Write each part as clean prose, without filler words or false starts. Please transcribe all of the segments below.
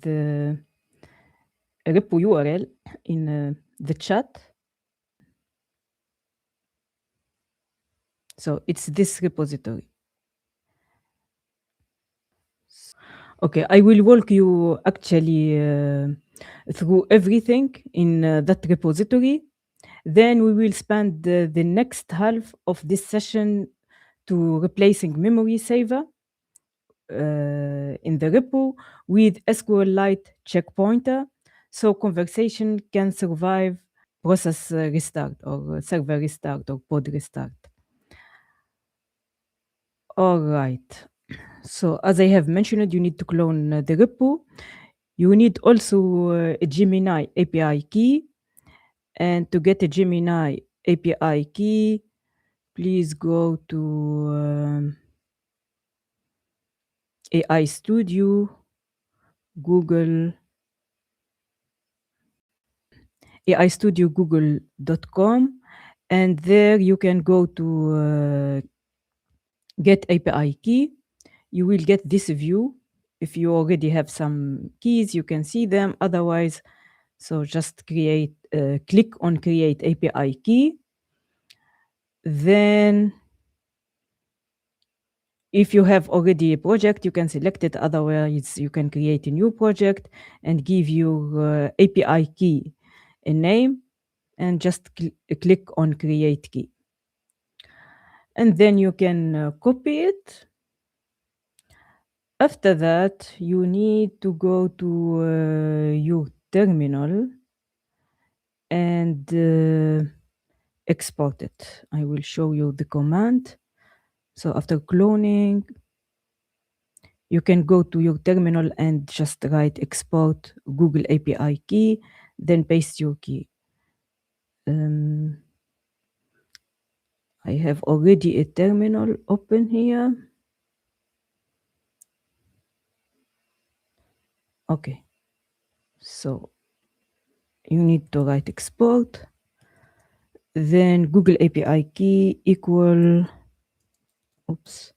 the repo URL in the chat. So it's this repository. Okay, I will walk you actually through everything in that repository. Then we will spend the next half of this session to replacing MemorySaver in the repo with SQLite checkpointer, so conversation can survive process restart or server restart or pod restart. All right. So as I have mentioned, you need to clone the repo. You need also a Gemini API key. And to get a Gemini API key, please go to AI Studio, Google, AI Studio Google.com, and there you can go to get API key. You will get this view. If you already have some keys, you can see them. Otherwise, so just click on create API key. Then if you have already a project, you can select it. Otherwise, you can create a new project and give your API key a name and just click on create key. And then you can copy it. After that, you need to go to your terminal and export it. I will show you the command. So after cloning, you can go to your terminal and just write export Google API key, then paste your key. I have already a terminal open here. Okay. So you need to write export. Then Google API key equal, oops,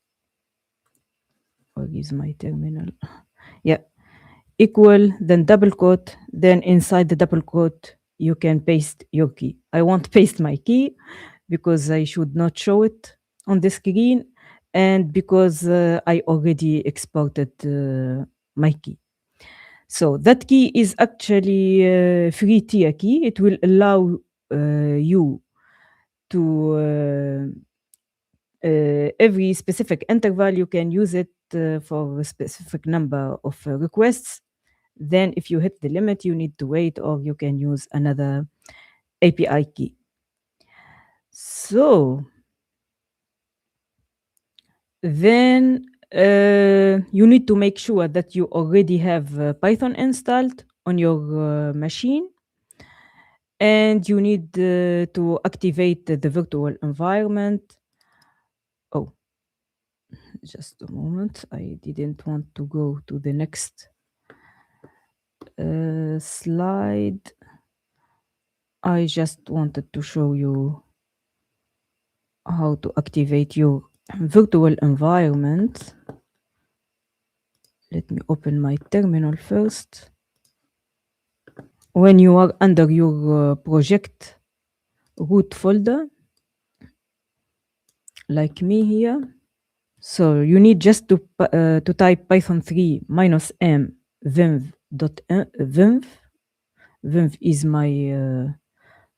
where is my terminal? Yeah, equal, then double quote, then inside the double quote, you can paste your key. I won't paste my key because I should not show it on the screen and because I already exported my key. So that key is actually a free tier key. It will allow you to every specific interval, you can use it for a specific number of requests. Then if you hit the limit, you need to wait, or you can use another API key. So then you need to make sure that you already have Python installed on your machine. And you need to activate the virtual environment. Oh, just a moment. I didn't want to go to the next slide. I just wanted to show you how to activate your virtual environment. Let me open my terminal first. When you are under your project root folder, like me here, so you need just to type Python 3 -m venv. Venv is my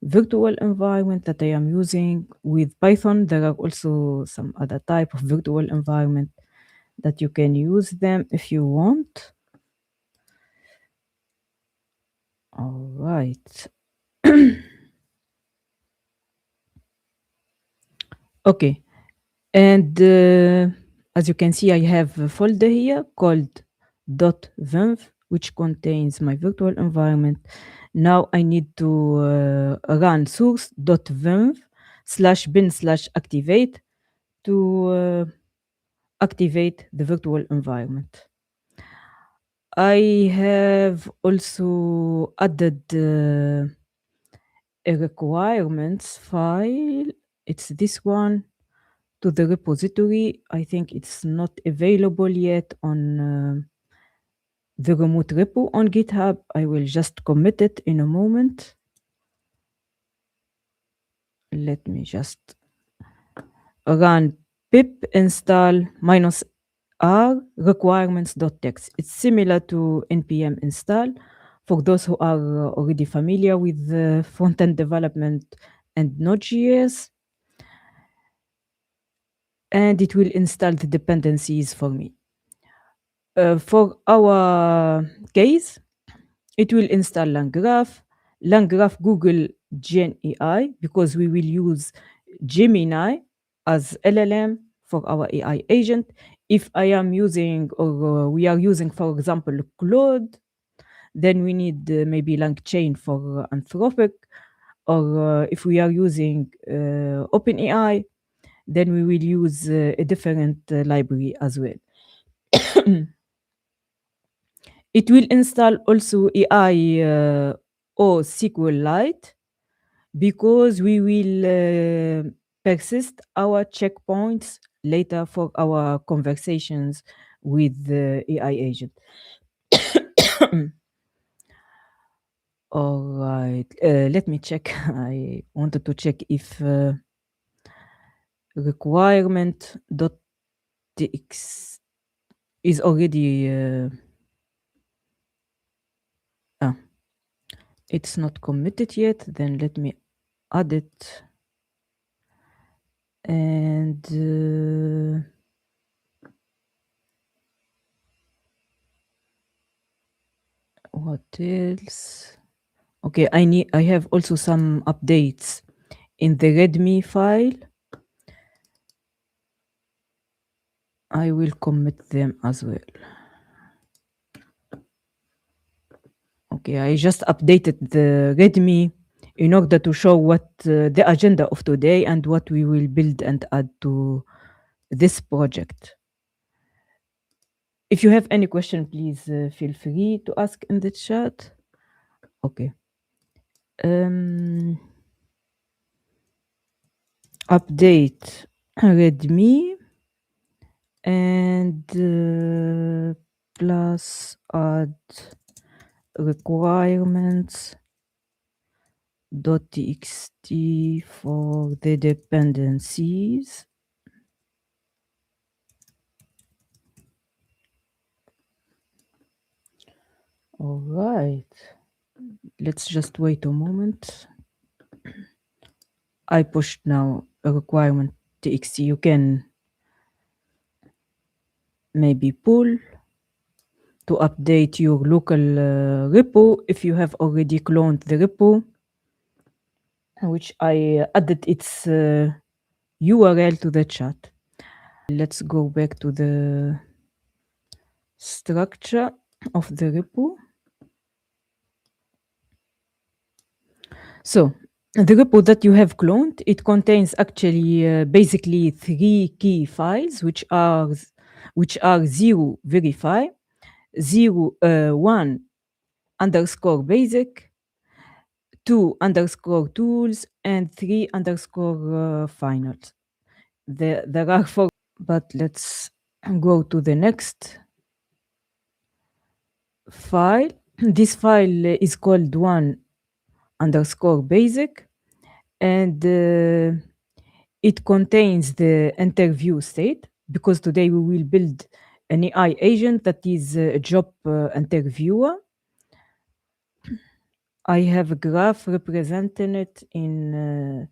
virtual environment that I am using. With Python, there are also some other type of virtual environment that you can use them if you want. All right. Okay. And as you can see, I have a folder here called .venv, which contains my virtual environment. Now I need to run source.venv/bin/activate to activate the virtual environment. I have also added a requirements file. It's this one to the repository. I think it's not available yet on the remote repo on GitHub. I will just commit it in a moment. Let me just run pip install -r requirements.txt. It's similar to npm install for those who are already familiar with the front-end development and Node.js. And it will install the dependencies for me. For our case, it will install LangGraph Google Gen AI, because we will use Gemini as LLM for our AI agent. If I am using, or we are using, for example, Claude, then we need maybe LangChain for Anthropic. Or if we are using OpenAI, then we will use a different library as well. It will install also AI or SQLite, because we will persist our checkpoints later for our conversations with the AI agent. All right, let me check. I wanted to check if requirement.txt is already it's not committed yet. Then let me add it. And what else? Okay, I have also some updates in the README file. I will commit them as well. Okay, I just updated the README in order to show what the agenda of today and what we will build and add to this project. If you have any question, please feel free to ask in the chat. Okay. Update README and plus add requirements.txt for the dependencies. All right, let's just wait a moment. I pushed now a requirement txt. You can maybe pull to update your local repo if you have already cloned the repo, which I added its URL to the chat. Let's go back to the structure of the repo. So the repo that you have cloned, it contains actually basically 3 key files, which are 0 verify, 1 underscore basic, 2 underscore tools, and 3 underscore finals. There are 4, but let's go to the next file. This file is called 1 underscore basic, and it contains the interview state, because today we will build an AI agent that is a job interviewer. I have a graph representing it in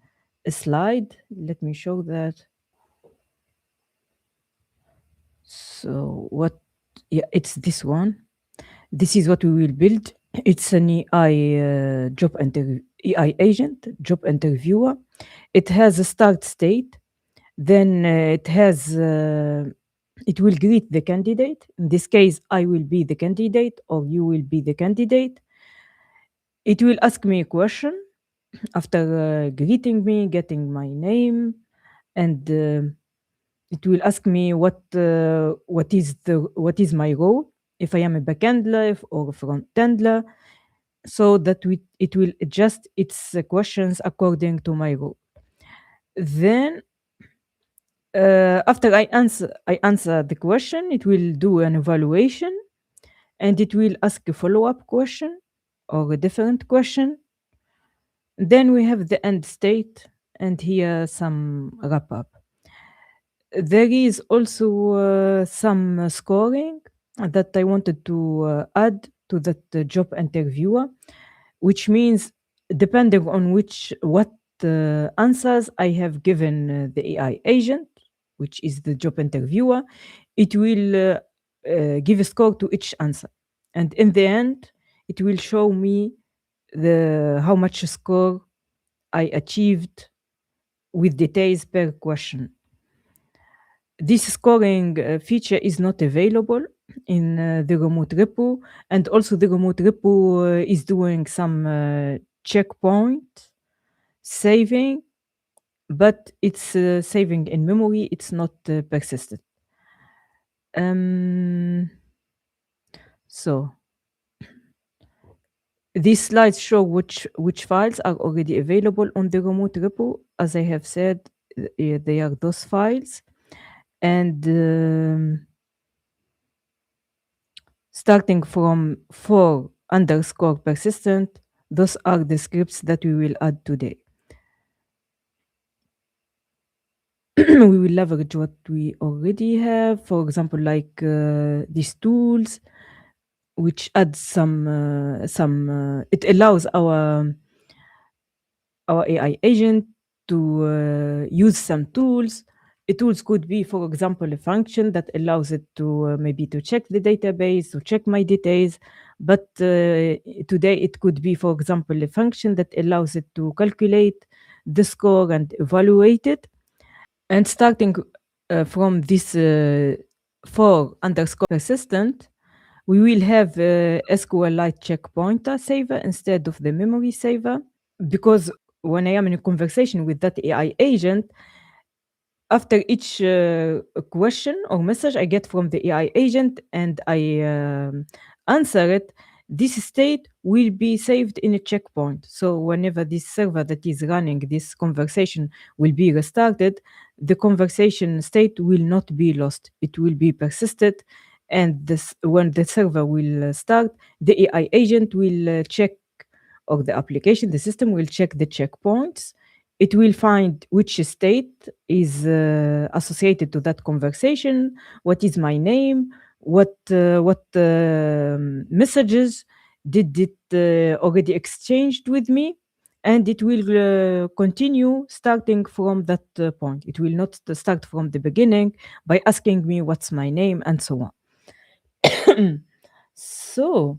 a slide. Let me show that. So it's this one. This is what we will build. It's an AI AI agent, job interviewer. It has a start state. Then it will greet the candidate. In this case, I will be the candidate or you will be the candidate. It will ask me a question after greeting me, getting my name, and it will ask me what is my role, if I am a backendler or a frontendler, so that it will adjust its questions according to my role. Then after I answer the question, it will do an evaluation, and it will ask a follow-up question or a different question. Then we have the end state, and here some wrap-up. There is also some scoring that I wanted to add to that job interviewer, which means depending on what answers I have given the AI agent, which is the job interviewer, it will give a score to each answer. And in the end, it will show me how much score I achieved with details per question. This scoring feature is not available in the remote repo, and also the remote repo is doing some checkpoint saving, but it's saving in memory, it's not persistent. So these slides show which files are already available on the remote repo. As I have said, they are those files. And starting from for_persistent, those are the scripts that we will add today. We will leverage what we already have, for example, like these tools, which add it allows our AI agent to use some tools. Tools could be, for example, a function that allows it to maybe to check the database, to check my details. But today it could be, for example, a function that allows it to calculate the score and evaluate it. And starting from this for_persistent, we will have SQLite checkpointer saver instead of the memory saver, because when I am in a conversation with that AI agent, after each question or message I get from the AI agent and I answer it, this state will be saved in a checkpoint. So whenever this server that is running this conversation will be restarted, the conversation state will not be lost. It will be persisted. And when the server will start, the AI agent will check, or the application, the system will check the checkpoints. It will find which state is associated to that conversation, what is my name, what messages did it already exchanged with me, and it will continue starting from that point. It will not start from the beginning by asking me what's my name and so on. So,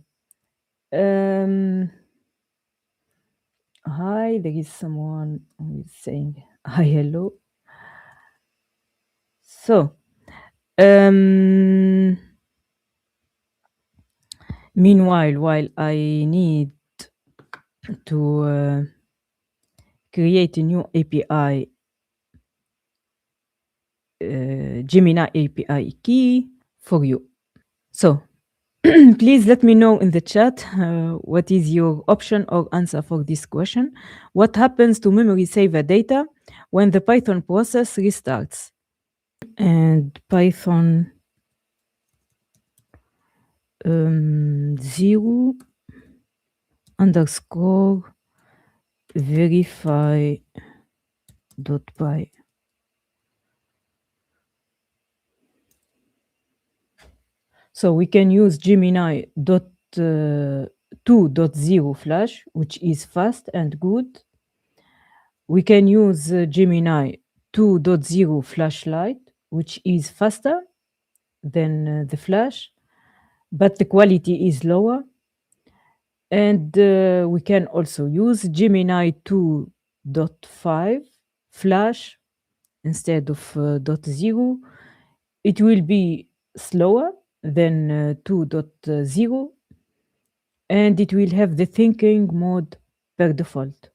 hi, there is someone who is saying hi, hello. So, meanwhile, while I need to create a new API, Gemini API Key for you. So, please let me know in the chat what is your option or answer for this question. What happens to MemorySaver data when the Python process restarts? And Python 0 underscore verify.py. So we can use Gemini 2.0 Flash, which is fast and good. We can use Gemini 2.0 Flashlight, which is faster than the Flash, but the quality is lower. And we can also use Gemini 2.5 Flash instead of .0. It will be slower than 2.0, and it will have the thinking mode per default.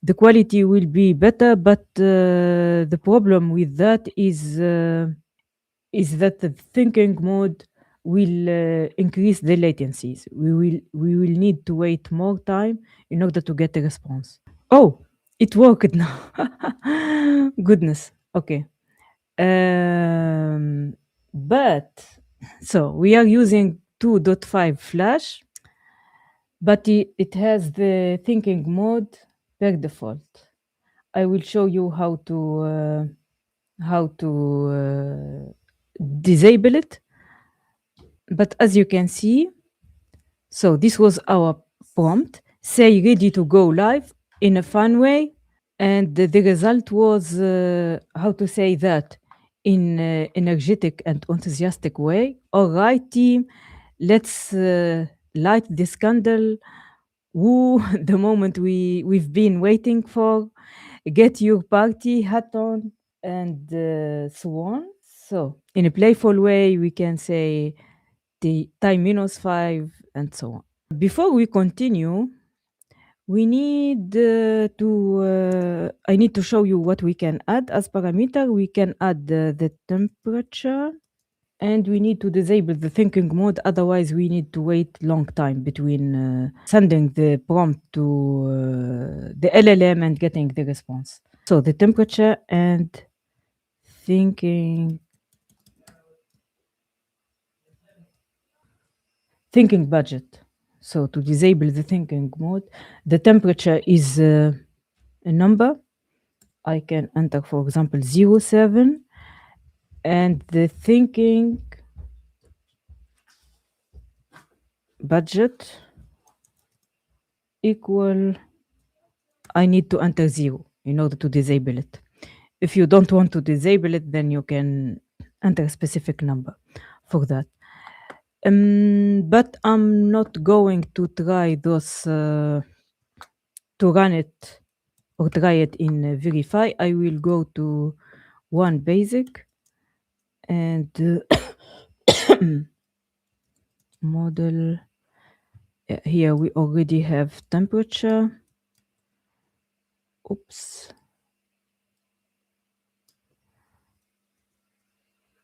The quality will be better, but the problem with that is that the thinking mode will increase the latencies. We will need to wait more time in order to get a response. Oh, it worked now. Goodness. Okay. But so we are using 2.5 Flash, but it has the thinking mode per default. I will show you how to disable it. But as you can see, so this was our prompt. Say ready to go live in a fun way. And the result was, how to say that, in energetic and enthusiastic way. All right, team, let's light this candle. Woo, the moment we've been waiting for. Get your party hat on and so on. So in a playful way, we can say the time -5 and so on. Before we continue, we need I need to show you what we can add as parameter. We can add the temperature, and we need to disable the thinking mode. Otherwise, we need to wait long time between sending the prompt to the LLM and getting the response. So the temperature and thinking budget. So to disable the thinking mode, the temperature is a number. I can enter, for example, 07, and the thinking budget equal, I need to enter 0 in order to disable it. If you don't want to disable it, then you can enter a specific number for that. But I'm not going to try those to run it or try it in Verify. I will go to one basic and model. Here we already have temperature. Oops.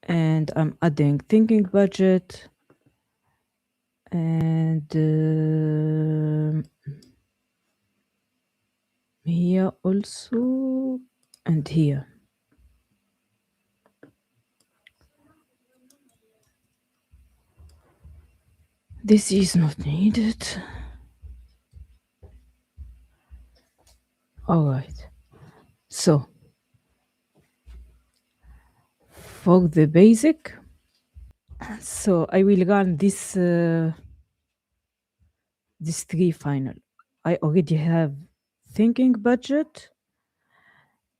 And I'm adding thinking budget and here also and here. This is not needed. All right. So for the basic, so I will run this three final. I already have thinking budget.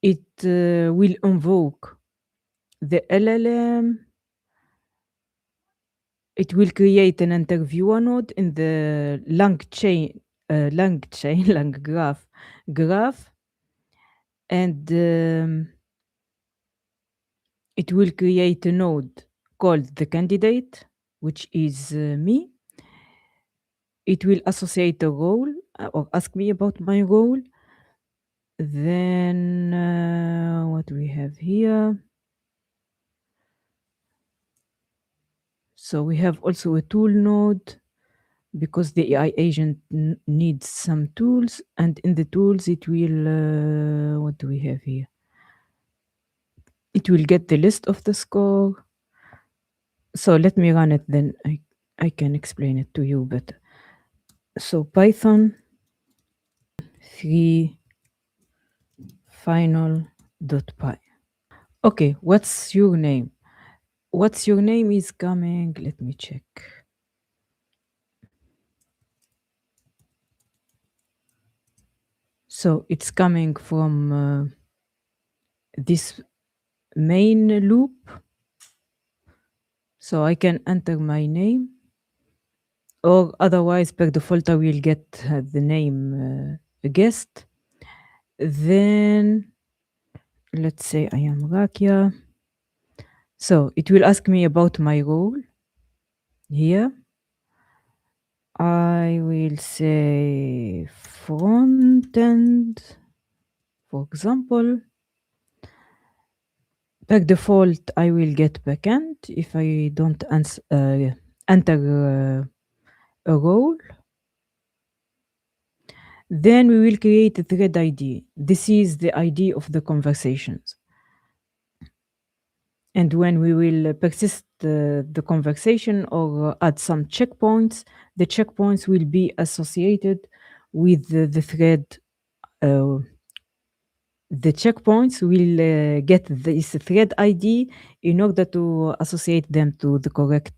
It will invoke the LLM. It will create an interviewer node in the LangGraph graph, and it will create a node called the candidate, which is me. It will associate a role or ask me about my role. Then what we have here. So we have also a tool node because the AI agent needs some tools, and in the tools it will, what do we have here? It will get the list of the score. So let me run it, then I can explain it to you better. So Python 3 final.py. Okay, what's your name? What's your name is coming. Let me check. So it's coming from this main loop. So I can enter my name, or otherwise per default I will get the name guest. Then let's say I am Rakia. So it will ask me about my role. Here I will say front end, for example. Per default, I will get backend if I don't enter a role. Then we will create a thread ID. This is the ID of the conversations. And when we will persist the conversation or add some checkpoints, the checkpoints will be associated with the thread. The checkpoints will get this thread ID in order to associate them to the correct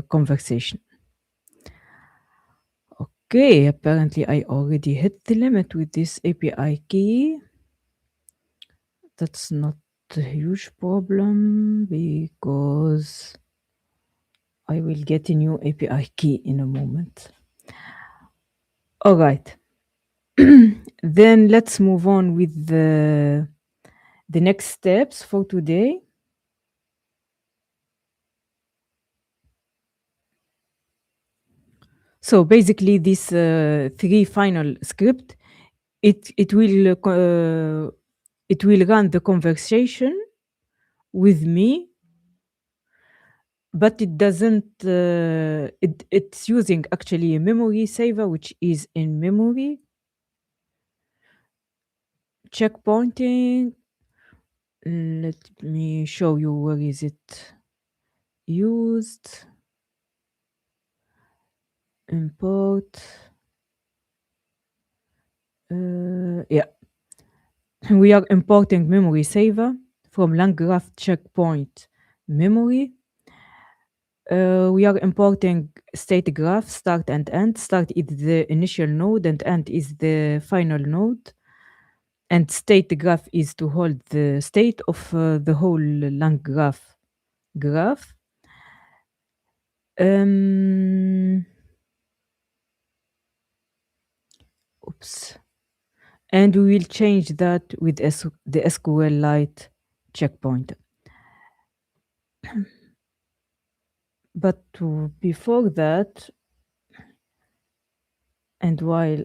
conversation. Okay, apparently I already hit the limit with this API key. That's not a huge problem because I will get a new API key in a moment. All right. Then let's move on with the next steps for today. So basically, this 3 final script, it will run the conversation with me, but it doesn't. It's using actually a MemorySaver, which is in memory. Checkpointing. Let me show you where is it used. Import. Yeah. We are importing MemorySaver from LangGraph checkpoint memory. We are importing state graph, start and end. Start is the initial node and end is the final node. And state graph is to hold the state of the whole LangGraph graph. Oops. And we will change that with the SQLite checkpoint. But before that, and while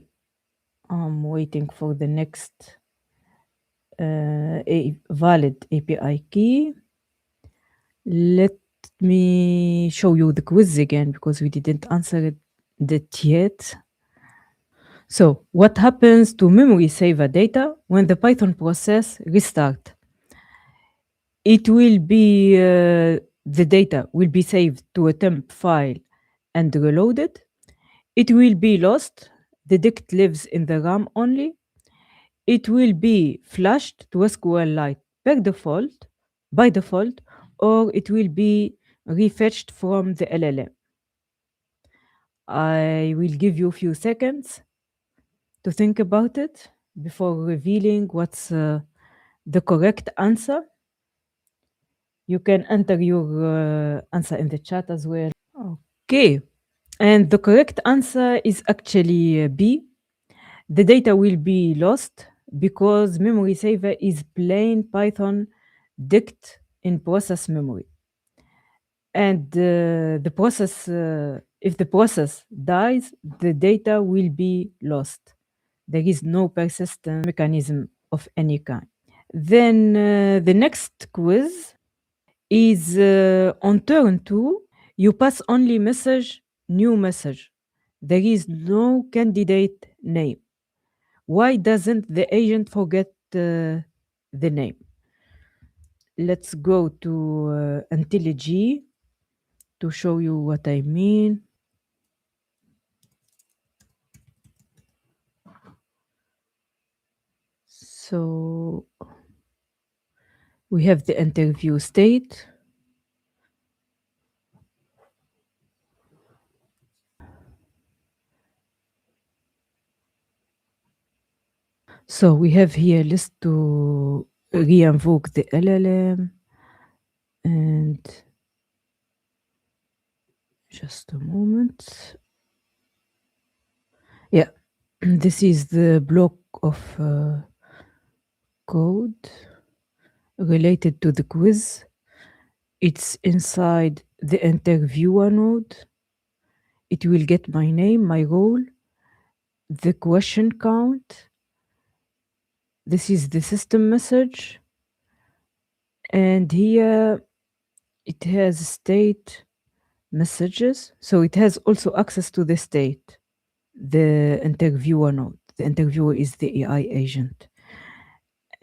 I'm waiting for the next a valid API key, let me show you the quiz again because we didn't answer it yet. So what happens to MemorySaver data when the Python process restart? It will be, the data will be saved to a temp file and reloaded. It will be lost. The dict lives in the RAM only. It will be flashed to SQLite by default, or it will be refetched from the LLM. I will give you a few seconds to think about it before revealing what's the correct answer. You can enter your answer in the chat as well. Okay. And the correct answer is actually B. The data will be lost because MemorySaver is plain Python dict in process memory. And the process, if the process dies, the data will be lost. There is no persistence mechanism of any kind. Then the next quiz is on turn 2. You pass only message, new message. There is no candidate name. Why doesn't the agent forget the name? Let's go to IntelliJ to show you what I mean. So we have the interview state. So we have here list to re-invoke the LLM, and just a moment. Yeah, this is the block of code related to the quiz. It's inside the interviewer node. It will get my name, my role, the question count. This is the system message. And here it has state messages. So it has also access to the state, the interviewer node. The interviewer is the AI agent.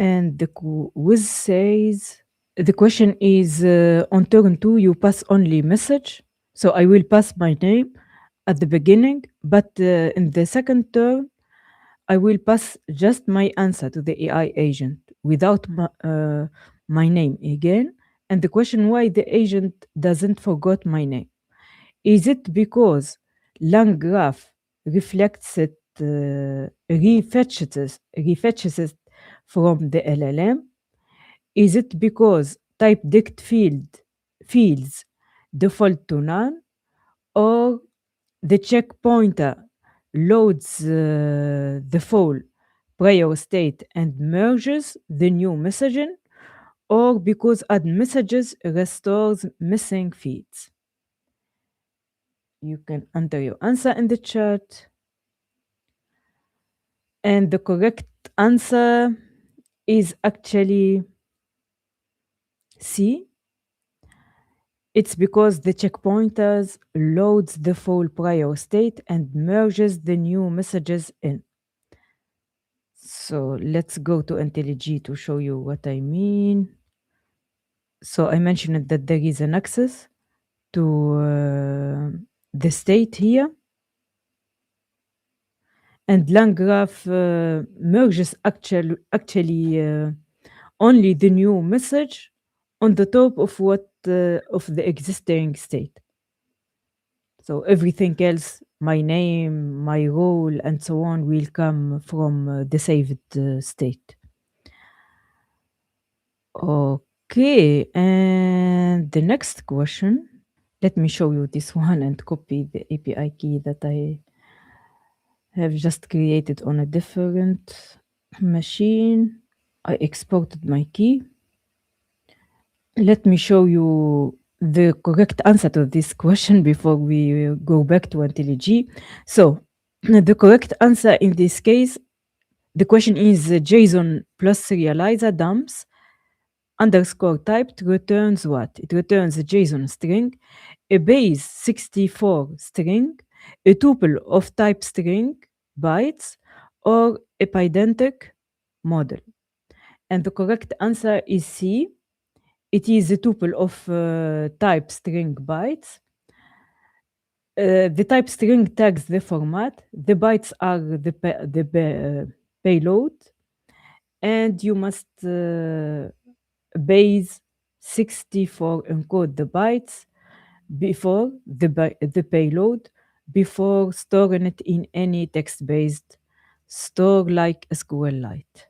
And the quiz says the question is on turn 2 you pass only message. So I will pass my name at the beginning, but in the second turn I will pass just my answer to the AI agent without my name again. And the question why the agent doesn't forget my name. Is it because LangGraph reflects it, refetches it from the LLM? Is it because TypedDict fields default to none, or the checkpointer loads the full prior state and merges the new messaging, or because add messages restores missing feeds? You can enter your answer in the chat. And the correct answer is actually C. It's because the checkpointers loads the full prior state and merges the new messages in. So let's go to IntelliJ to show you what I mean. So I mentioned that there is an access to the state here. And LangGraph merges actually only the new message on the top of what of the existing state. So everything else, my name, my role, and so on, will come from the saved state. Okay, and the next question. Let me show you this one and copy the API key that I have just created on a different machine. I exported my key. Let me show you the correct answer to this question before we go back to IntelliJ. So the correct answer in this case, the question is JSON plus serializer dumps underscore typed returns what? It returns a JSON string, a base 64 string, a tuple of type string bytes, or a pydantic model. And the correct answer is C. It is a tuple of type string bytes. The type string tags the format. The bytes are the payload. And you must base 64 encode the bytes before the payload before storing it in any text-based store like SQLite.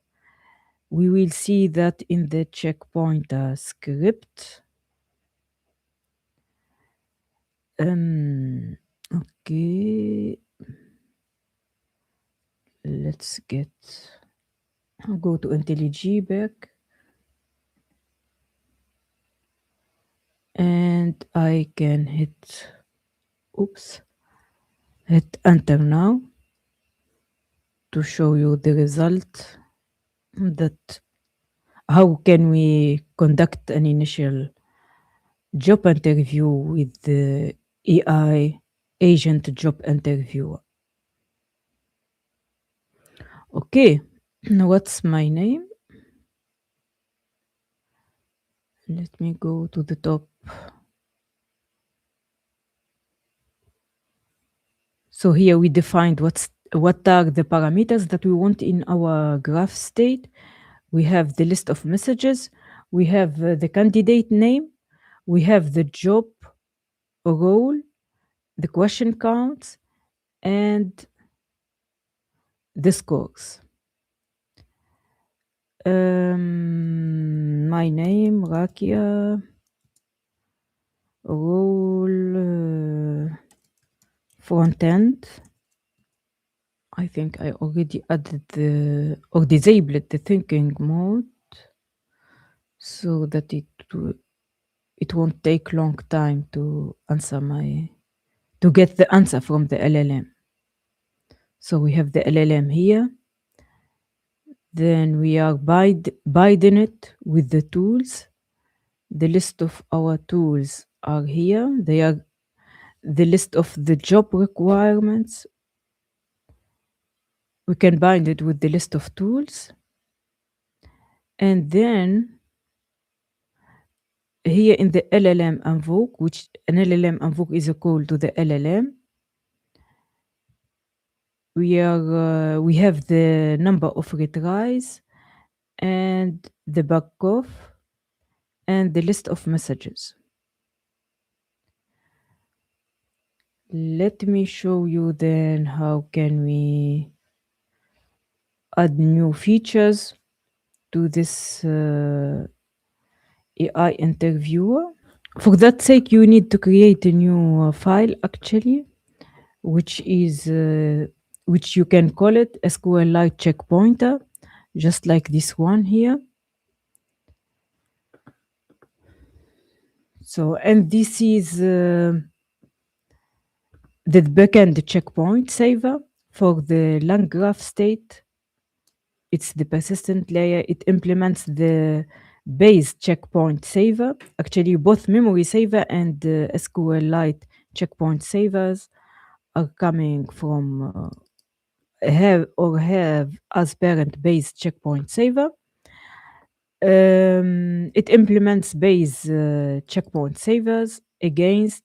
We will see that in the checkpointer script. Okay. Let's go to IntelliJ back. And I can hit enter now to show you the result, that how can we conduct an initial job interview with the AI agent job interviewer. Okay, now what's my name? Let me go to the top. So here we defined what are the parameters that we want in our graph state. We have the list of messages. We have the candidate name. We have the job role, the question counts, and the scores. My name, Rakia, role, front end. I think I already added or disabled the thinking mode so that it won't take long time to get the answer from the LLM. So we have the LLM here. Then we are binding it with the tools. The list of our tools are here. They are the list of the job requirements. We can bind it with the list of tools. And then here in the LLM invoke, which an LLM invoke is a call to the LLM, we have the number of retries and the backoff and the list of messages. Let me show you then how can we add new features to this AI interviewer. For that sake, you need to create a new file actually, which you can call it SQLite checkpointer, just like this one here. So, and this is the backend checkpoint saver for the LangGraph state. It's the persistent layer. It implements the base checkpoint saver. Actually, both MemorySaver and SQLite checkpoint savers are coming from have as parent base checkpoint saver. It implements base checkpoint savers against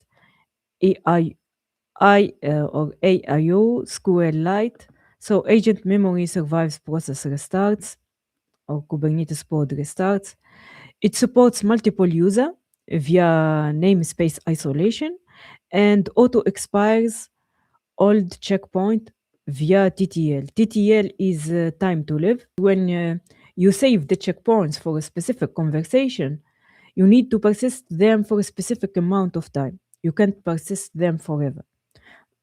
AI or AIO SQLite. So agent memory survives process restarts or Kubernetes pod restarts. It supports multiple user via namespace isolation and auto expires old checkpoint via TTL. TTL is time to live. When you save the checkpoints for a specific conversation, you need to persist them for a specific amount of time. You can't persist them forever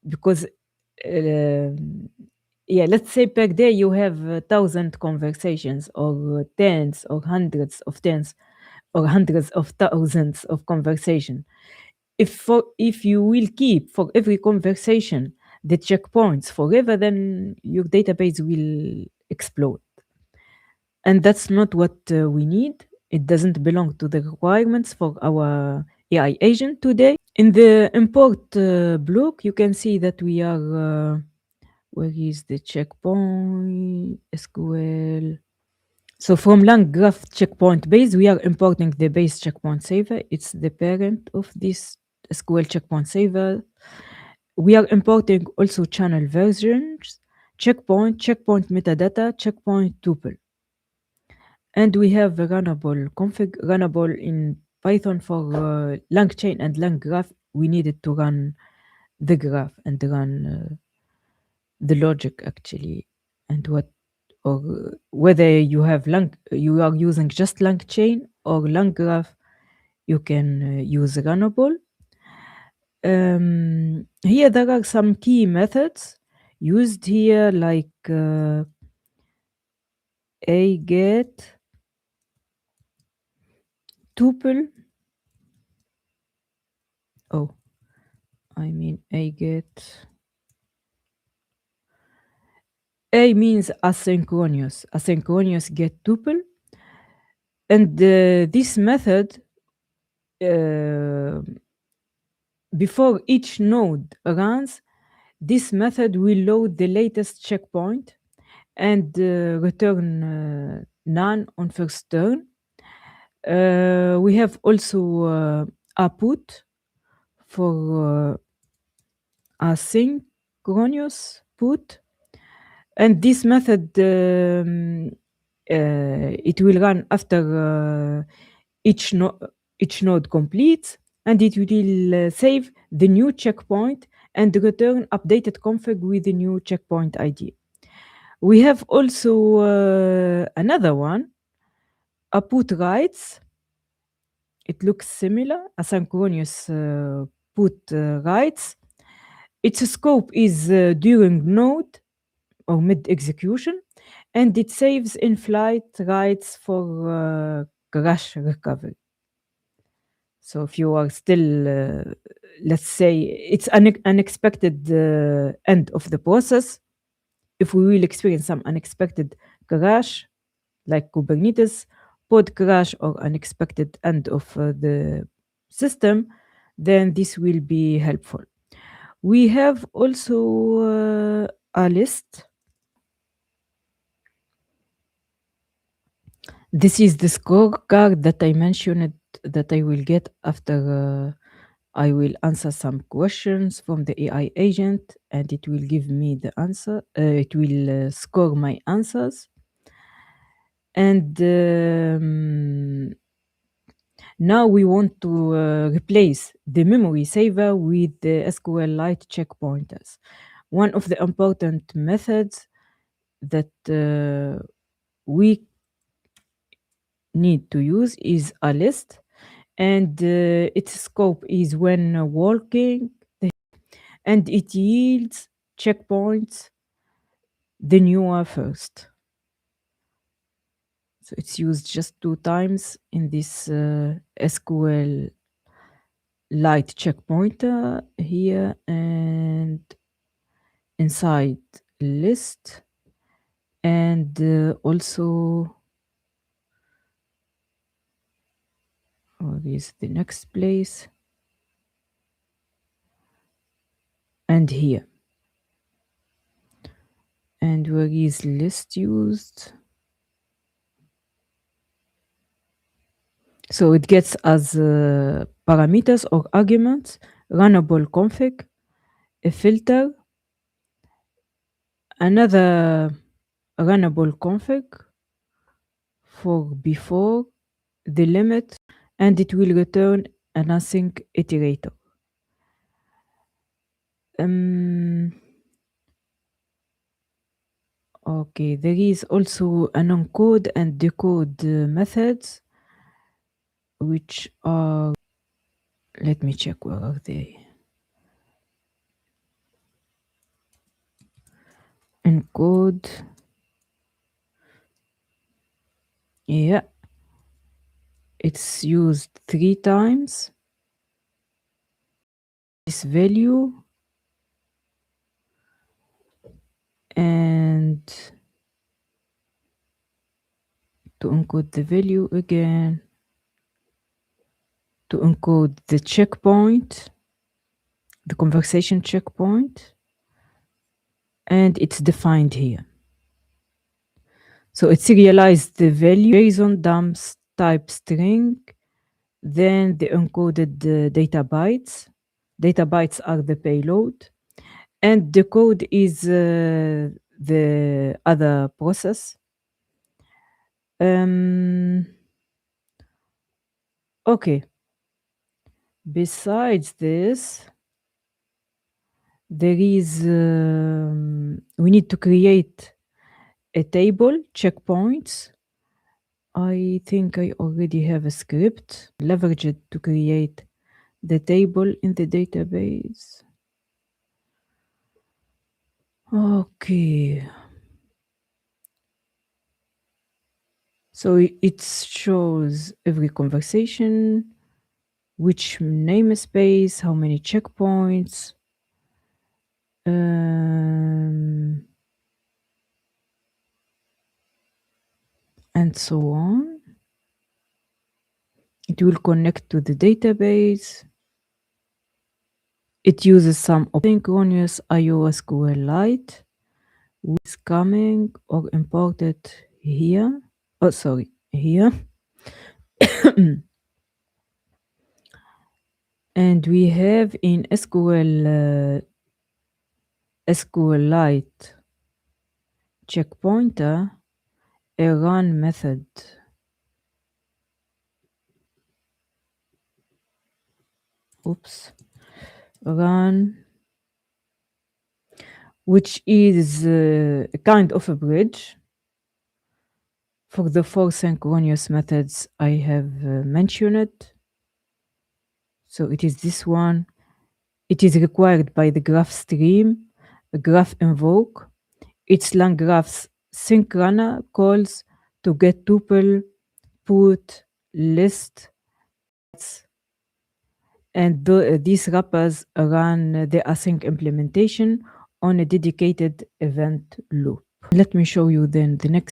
because let's say per day you have 1,000 conversations or tens or hundreds of tens or hundreds of thousands of conversation. If you will keep for every conversation the checkpoints forever, then your database will explode. And that's not what we need. It doesn't belong to the requirements for our AI agent today. In the import block, you can see that we are, where is the checkpoint? SQL. So from LangGraph checkpoint base, we are importing the base checkpoint saver. It's the parent of this SQL checkpoint saver. We are importing also channel versions, checkpoint metadata, checkpoint tuple. And we have a runnable config, runnable in Python for LangChain and LangGraph. We needed to run the graph and run the logic actually, and what or whether you are using just LangChain or LangGraph, you can use runnable. Here there are some key methods used here, like a get tuple. Oh, I mean a get. A means asynchronous get tuple, and this method before each node runs, this method will load the latest checkpoint and return none on first turn. We have also output for asynchronous put, and this method it will run after each node completes, and it will save the new checkpoint and return updated config with the new checkpoint ID. We have also another one, output writes. It looks similar, asynchronous put writes. Its scope is during node or mid execution, and it saves in-flight writes for crash recovery. So if you are still, let's say, it's unexpected end of the process. If we will experience some unexpected crash, like Kubernetes pod crash or unexpected end of the system, then this will be helpful. We have also a list. This is the scorecard that I mentioned that I will get after I will answer some questions from the AI agent, and it will give me the answer. It will score my answers. And now we want to replace the memory saver with the SQLite checkpointers. One of the important methods that we need to use is a list, and its scope is when working, and it yields checkpoints the newer first. So it's used just 2 times in this SQL light checkpointer here and inside list, and also where is the next place, and here. And where is list used? So it gets as parameters or arguments runnable config, a filter, another runnable config for before the limit, and it will return an async iterator. Okay, there is also an encode and decode methods, which are, let me check where are they. Encode, yeah, it's used 3 times. This value and to encode the value again, to encode the checkpoint, the conversation checkpoint, and it's defined here. So it serialized the value JSON dumps type string, then the encoded data bytes. Data bytes are the payload, and the code is the other process. Okay. Besides this, there is we need to create a table checkpoints. I think I already have a script. Leverage it to create the table in the database. Okay. So it shows every conversation, which namespace, how many checkpoints, and so on. It will connect to the database. It uses some asynchronous IO SQLite, which is coming or imported here. Oh, sorry, here. And we have in SQLite checkpointer a run method. Oops. Run, which is a kind of a bridge for the 4 synchronous methods I have mentioned. So it is this one. It is required by the graph stream, a graph invoke. It's LangGraph's sync runner calls to get tuple, put, list, and these wrappers run the async implementation on a dedicated event loop. Let me show you then the next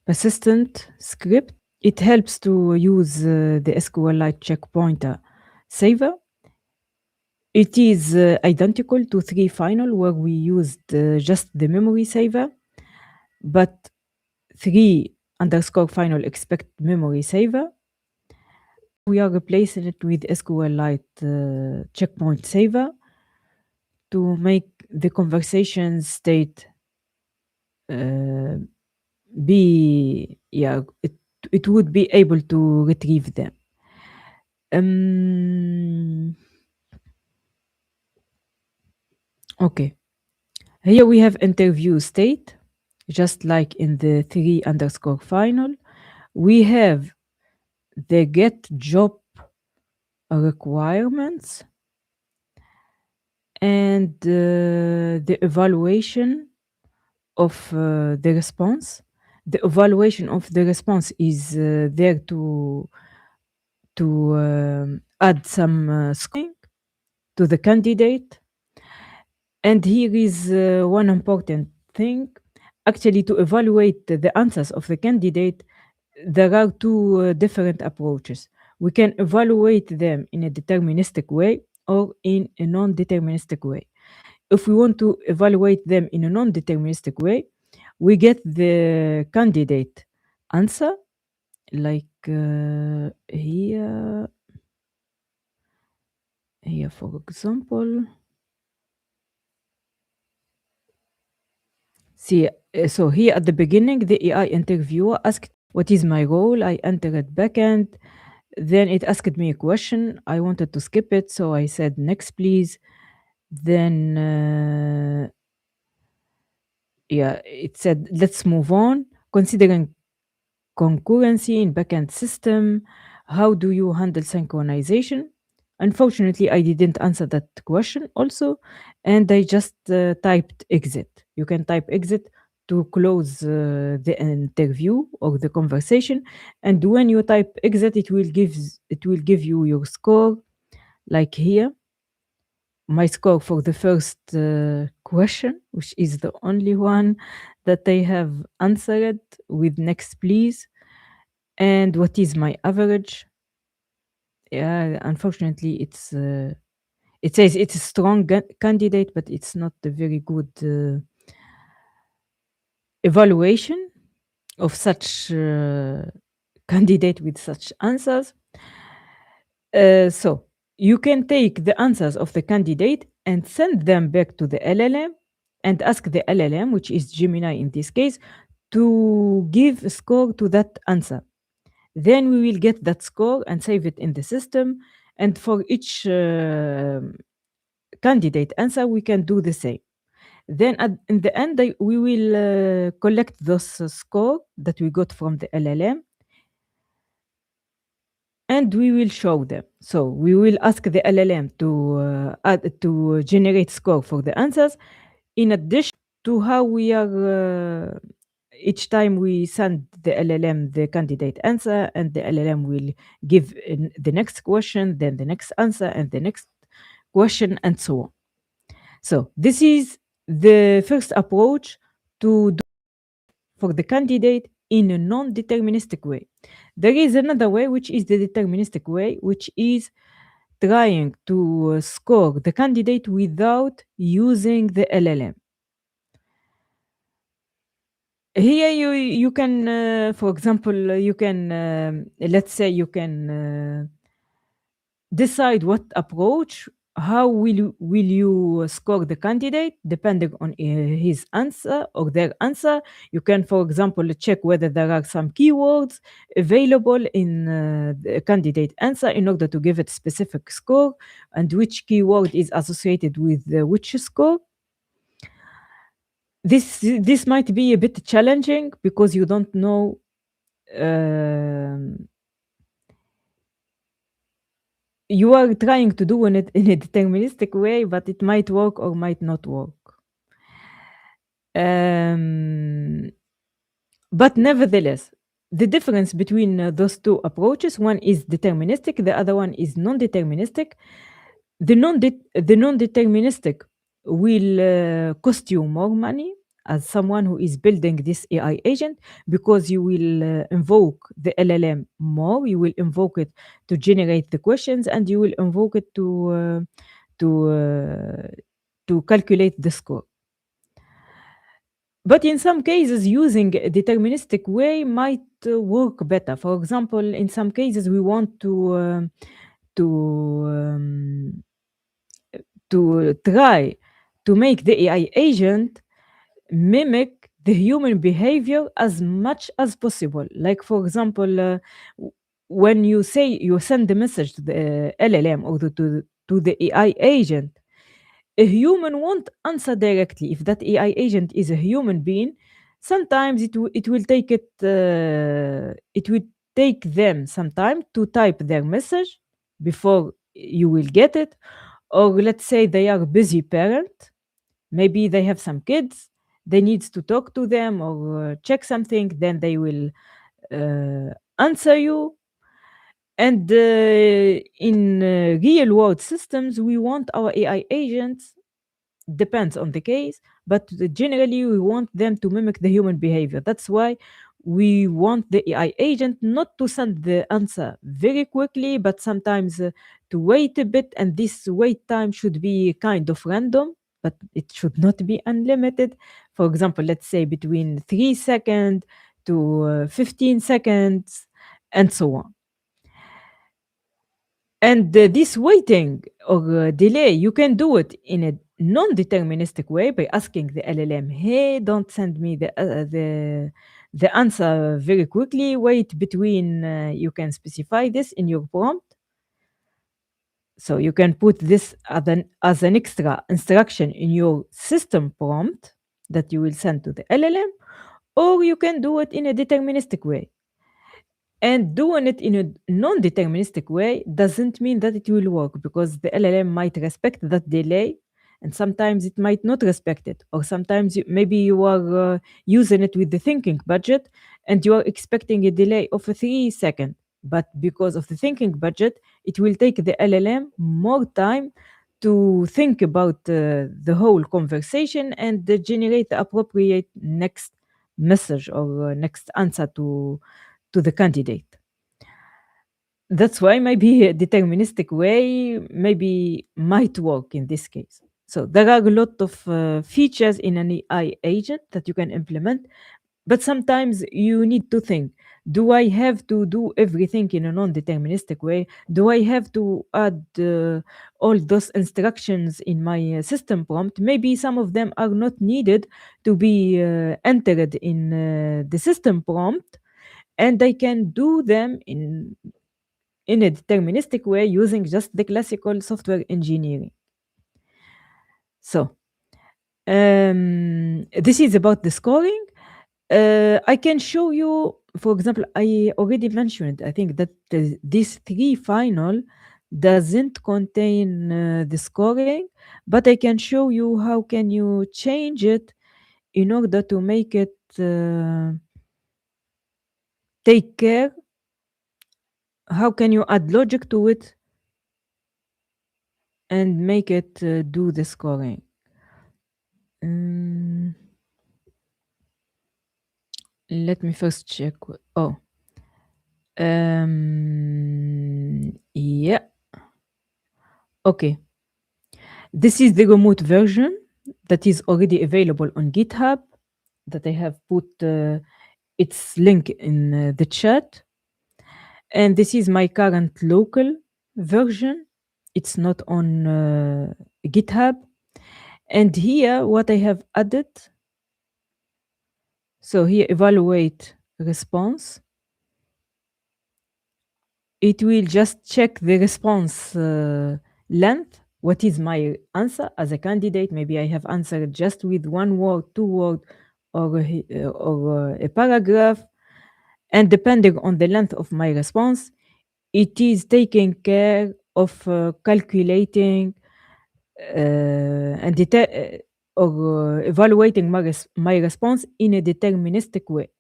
persistent script. It helps to use the SQLite checkpointer saver. It is identical to 3 final, where we used just the memory saver, but 3 underscore final expect MemorySaver. We are replacing it with SQLite checkpoint saver to make the conversation state be, yeah, it would be able to retrieve them. Okay. Here we have interview state, just like in the 3 underscore final. We have the get job requirements and the evaluation of the response. The evaluation of the response is there to add some scoring to the candidate. And here is one important thing. Actually, to evaluate the answers of the candidate, there are two different approaches. We can evaluate them in a deterministic way or in a non-deterministic way. If we want to evaluate them in a non-deterministic way, we get the candidate answer, like here, for example. See, so here at the beginning, the AI interviewer asked, what is my role? I entered backend. Then it asked me a question. I wanted to skip it, so I said, next, please. Then, it said, let's move on. Considering concurrency in backend system, how do you handle synchronization? Unfortunately, I didn't answer that question also, and I just typed exit. You can type exit to close the interview or the conversation, and when you type exit, it will give you your score, like here. My score for the first question, which is the only one that I have answered with next, please. And what is my average? Yeah, unfortunately, it says it's a strong candidate, but it's not a very good evaluation of such candidate with such answers. So you can take the answers of the candidate and send them back to the LLM and ask the LLM, which is Gemini in this case, to give a score to that answer. Then we will get that score and save it in the system. And for each candidate answer, we can do the same. Then in the end, we will collect those score that we got from the LLM, and we will show them. So we will ask the LLM to generate score for the answers, in addition to how we are. Each time we send the LLM the candidate answer, and the LLM will give the next question, then the next answer, and the next question, and so on. So this is the first approach to do for the candidate in a non-deterministic way. There is another way, which is the deterministic way, which is trying to score the candidate without using the LLM. Here you can, for example, you can, let's say you can decide what approach, how will you score the candidate depending on his answer or their answer. You can, for example, check whether there are some keywords available in the candidate answer in order to give it specific score, and which keyword is associated with which score. This might be a bit challenging because you don't know you are trying to do it in a deterministic way, but it might work or might not work. But nevertheless, the difference between those two approaches, one is deterministic, the other one is non-deterministic. The non-deterministic will cost you more money as someone who is building this AI agent, because you will invoke the LLM more. You will invoke it to generate the questions, and you will invoke it to calculate the score. But in some cases, using a deterministic way might work better. For example, in some cases, we want to um, to try to make the AI agent mimic the human behavior as much as possible. Like, for example, when you say you send the message to the LLM or to the AI agent, a human won't answer directly. If that AI agent is a human being, sometimes it will take it will take them some time to type their message before you will get it. Or let's say they are a busy parent, maybe they have some kids, they need to talk to them or check something, then they will answer you. And in real world systems, we want our AI agents, depends on the case, but generally we want them to mimic the human behavior. That's why we want the AI agent not to send the answer very quickly, but sometimes to wait a bit, and this wait time should be kind of random, but it should not be unlimited. For example, let's say between 3 seconds to 15 seconds and so on. And this waiting or delay, you can do it in a non-deterministic way by asking the LLM, "Hey, don't send me the answer very quickly. Wait between." You can specify this in your prompt, so you can put this as an extra instruction in your system prompt that you will send to the LLM, or you can do it in a deterministic way. And doing it in a non-deterministic way doesn't mean that it will work, because the LLM might respect that delay, and sometimes it might not respect it. Or sometimes maybe you are using it with the thinking budget and you are expecting a delay of a 3 second. But because of the thinking budget, it will take the LLM more time to think about the whole conversation and generate the appropriate next message or next answer to the candidate. That's why maybe a deterministic way maybe might work in this case. So there are a lot of features in an AI agent that you can implement, but sometimes you need to think, do I have to do everything in a non-deterministic way? Do I have to add all those instructions in my system prompt? Maybe some of them are not needed to be entered in the system prompt, and I can do them in a deterministic way using just the classical software engineering. So this is about the scoring. I can show you, for example, I already mentioned, I think that this 3 final doesn't contain the scoring, but I can show you how can you change it in order to make it take care. How can you add logic to it and make it do the scoring? Let me first check. Oh, yeah. Okay. This is the remote version that is already available on GitHub, that I have put its link in the chat. And this is my current local version. It's not on GitHub. And here, what I have added. So here, evaluate response. It will just check the response length. What is my answer as a candidate? Maybe I have answered just with 1 word, 2 word, or a paragraph. And depending on the length of my response, it is taking care of calculating and or evaluating my response in a deterministic way.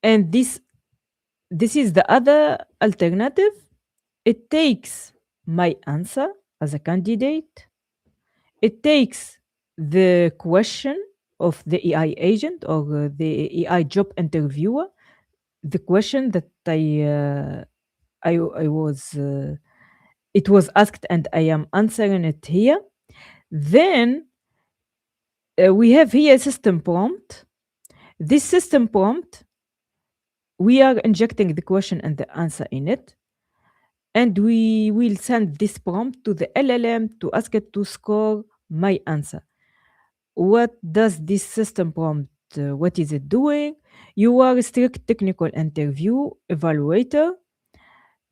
And this is the other alternative. It takes my answer as a candidate. It takes the question of the AI agent or the AI job interviewer, the question that I was it was asked and I am answering it here. Then we have here a system prompt. This system prompt, we are injecting the question and the answer in it. And we will send this prompt to the LLM to ask it to score my answer. What does this system prompt, what is it doing? You are a strict technical interview evaluator.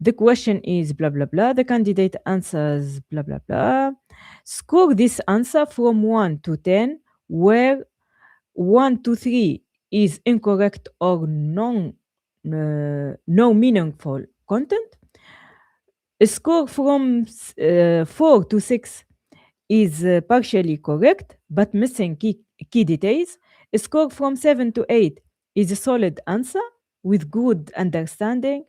The question is blah, blah, blah. The candidate answers blah, blah, blah. Score this answer from 1 to 10, where 1 to 3 is incorrect or no meaningful content. A score from 4 to 6 is partially correct but missing key details. A score from 7 to 8 is a solid answer with good understanding.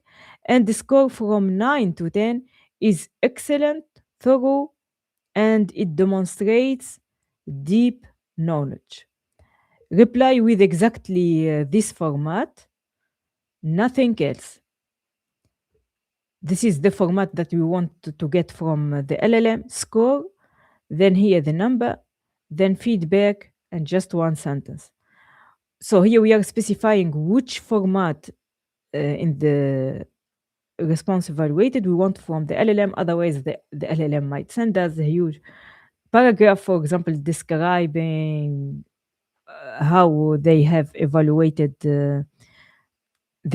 And the score from 9 to 10 is excellent, thorough, and it demonstrates deep knowledge. Reply with exactly this format, nothing else. This is the format that we want to get from the LLM. Score, then here the number, then feedback, and just one sentence. So here we are specifying which format in the response evaluated we want from the LLM. Otherwise, the LLM might send us a huge paragraph, for example, describing how they have evaluated the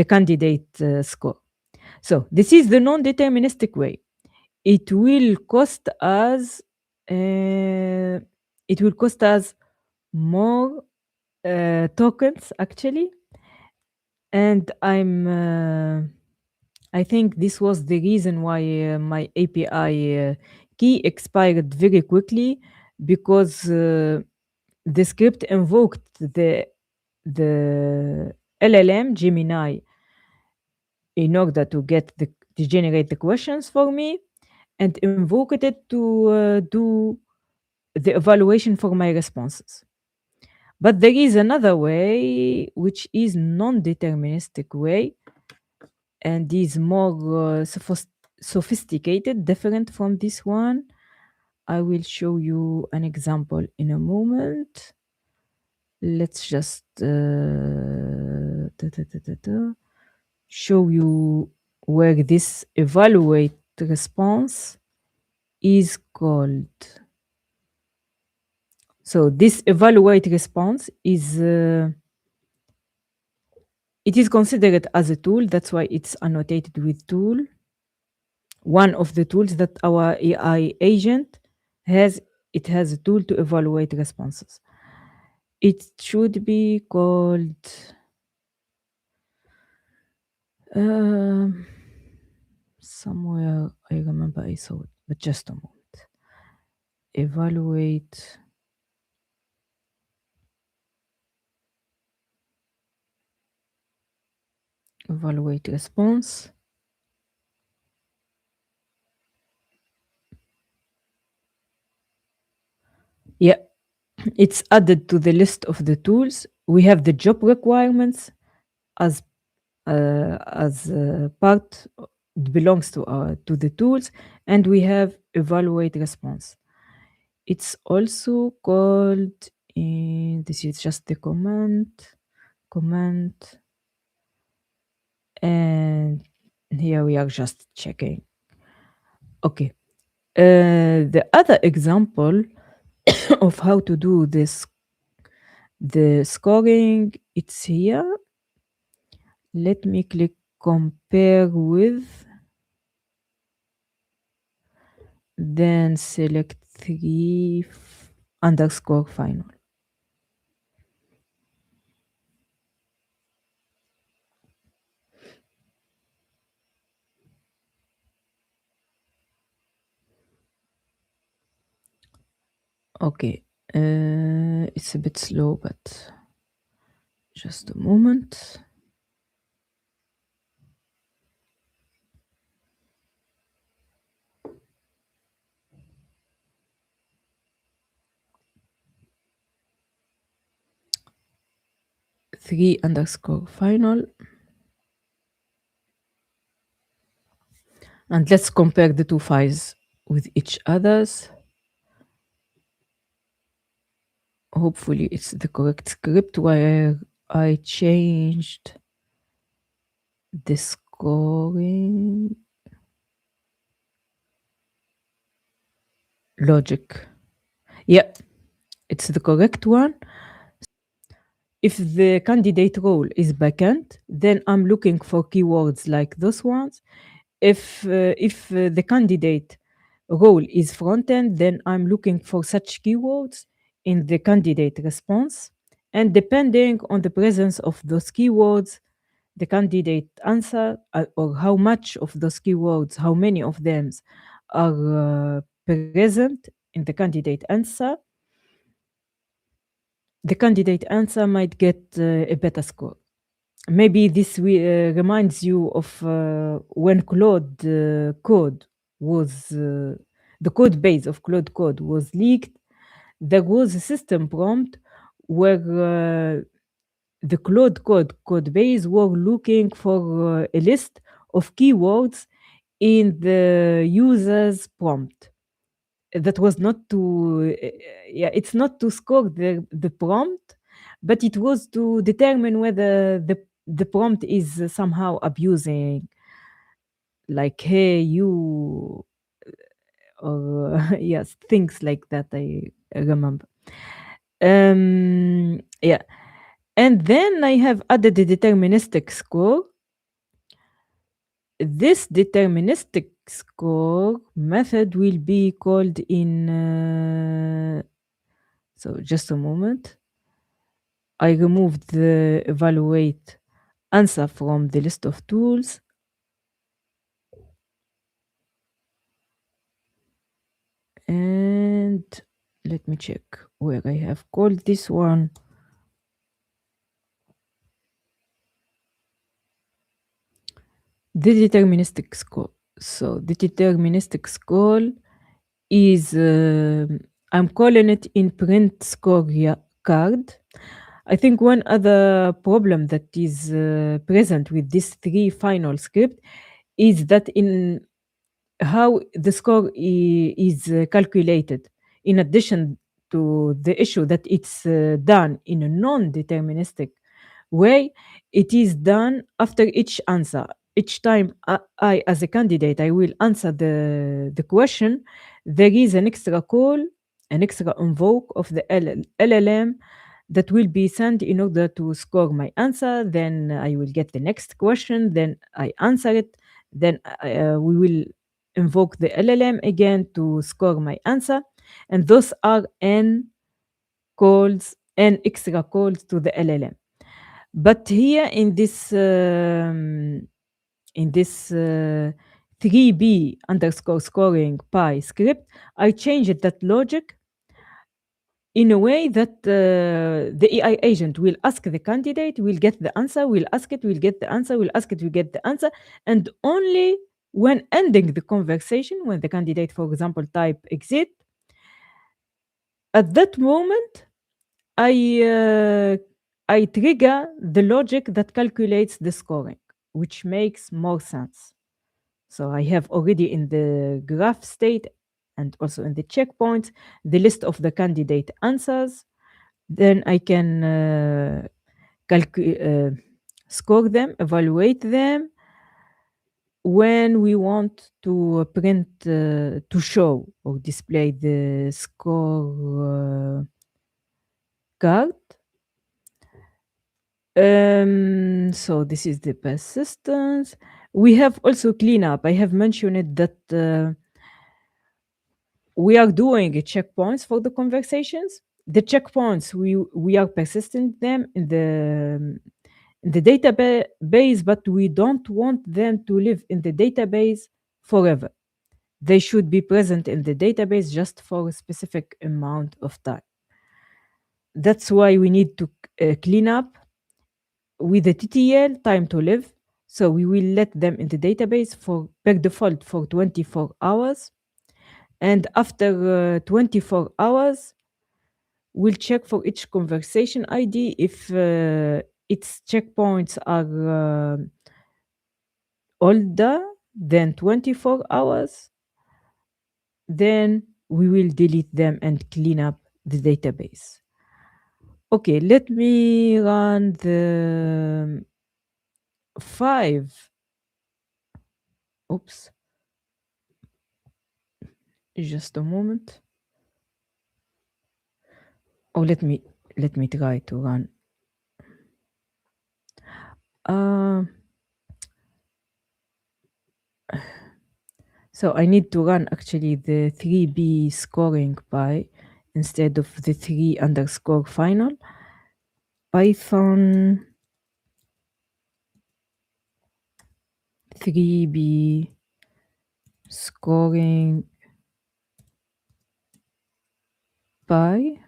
candidate score. So this is the non-deterministic way. It will cost us more tokens actually, and I think this was the reason why my API key expired very quickly, because the script invoked the LLM Gemini in order to generate the questions for me, and invoked it to do the evaluation for my responses. But there is another way, which is non-deterministic way, and is more sophisticated, different from this one. I will show you an example in a moment. Let's just show you where this evaluate response is called. So this evaluate response is it is considered as a tool. That's why it's annotated with tool. One of the tools that our AI agent has, it has a tool to evaluate responses. It should be called somewhere, I remember I saw it, but just a moment. Evaluate response. Yeah, it's added to the list of the tools. We have the job requirements as part belongs to the tools, and we have evaluate response. It's also called this is just the command, and here we are just checking. Okay. The other example of how to do this, the scoring, it's here. Let me click compare with, then select 3 underscore final. Okay, it's a bit slow, but just a moment. Three underscore final. And let's compare the two files with each others. hopefully it's the correct script where I changed the scoring logic. Yeah, it's the correct one. If the candidate role is backend, then I'm looking for keywords like those ones. If the candidate role is front end, then I'm looking for such keywords in the candidate response. And depending on the presence of those keywords, the candidate answer, or how much of those keywords, how many of them are present in the candidate answer, the candidate answer might get a better score. Maybe this reminds you of when Claude code was the code base of Claude code was leaked. There was a system prompt where the code base were looking for a list of keywords in the user's prompt. That was not to yeah, it's not to score the prompt, but it was to determine whether the prompt is somehow abusing, like, hey you, or yes, things like that. I remember. Yeah, and then I have added a deterministic score. This deterministic score method will be called in so just a moment. I removed the evaluate answer from the list of tools. And let me check where I have called this one. The deterministic score. So the deterministic score is, I'm calling it in print score card. I think one other problem that is present with this three final script is that in how the score is calculated, in addition to the issue that it's done in a non-deterministic way, it is done after each answer. Each time I, as a candidate, I will answer the question, there is an extra call, an extra invoke of the LLM that will be sent in order to score my answer. Then I will get the next question, then I answer it, then we will invoke the LLM again to score my answer. And those are n calls, n extra calls to the LLM. But here in this 3b underscore scoring pi script, I changed that logic in a way that the AI agent will ask the candidate, will get the answer, will ask it, will get the answer, will ask it, will get the answer. And only when ending the conversation, when the candidate, for example, type exit, at that moment, I trigger the logic that calculates the scoring, which makes more sense. So I have already in the graph state and also in the checkpoints the list of the candidate answers. Then I can score them, evaluate them when we want to print, to show or display the score card. So this is the persistence. We have also cleanup. I have mentioned it that we are doing checkpoints for the conversations. The checkpoints, we are persisting them in the database, but we don't want them to live in the database forever. They should be present in the database just for a specific amount of time. That's why we need to clean up with the TTL time to live. So we will let them in the database for per default for 24 hours. And after 24 hours, we'll check for each conversation ID if its checkpoints are older than 24 hours. Then we will delete them and clean up the database. Okay, let me run the 5. Oops. Just a moment. Oh, let me try to run. So I need to run actually the 3b scoring by instead of the 3 underscore final. Python 3b scoring by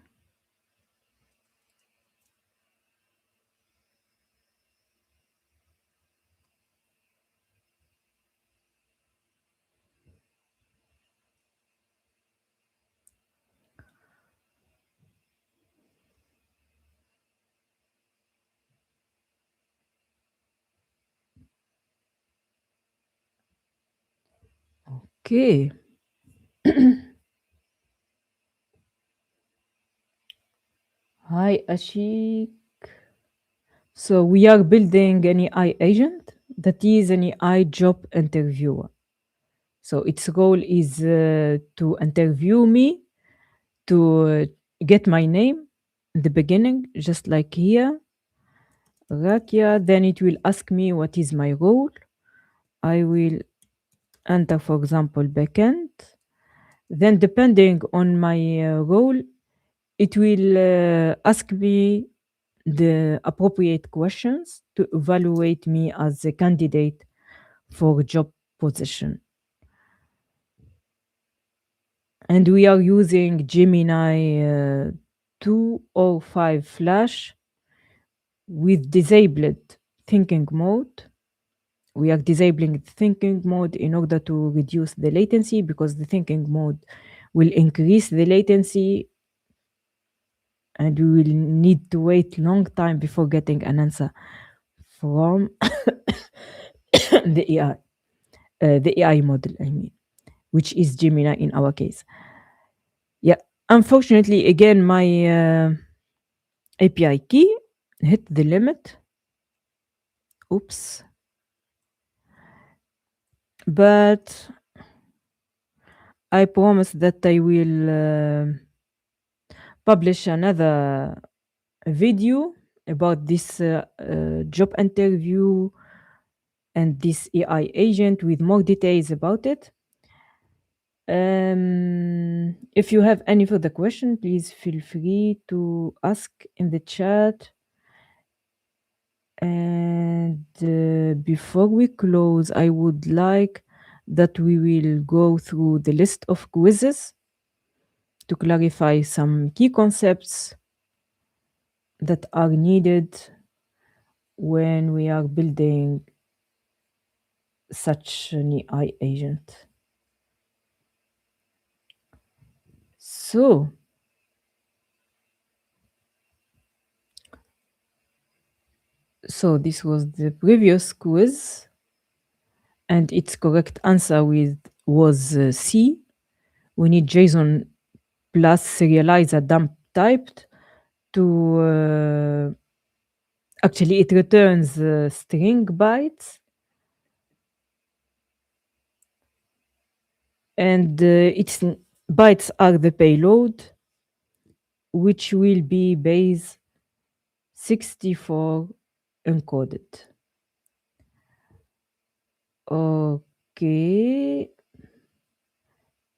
okay. Hi Ashik. So we are building an AI agent that is an AI job interviewer. So its goal is to interview me, to get my name in the beginning, just like here. Rakia, then it will ask me what is my role. I will enter, for example, backend. Then depending on my role, it will ask me the appropriate questions to evaluate me as a candidate for job position. And we are using Gemini 2 or 5 Flash with disabled thinking mode. We are disabling the thinking mode in order to reduce the latency, because the thinking mode will increase the latency and we will need to wait long time before getting an answer from the AI model, I mean, which is Gemini in our case. Yeah, unfortunately, again, my API key hit the limit. Oops. But I promise that I will publish another video about this job interview and this AI agent with more details about it. If you have any further question, please feel free to ask in the chat. And before we close, I would like that we will go through the list of quizzes to clarify some key concepts that are needed when we are building such an AI agent. So this was the previous quiz, and its correct answer was C. We need JSON plus serializer dump typed to actually it returns string bytes, and its bytes are the payload, which will be base 64 encoded. Okay.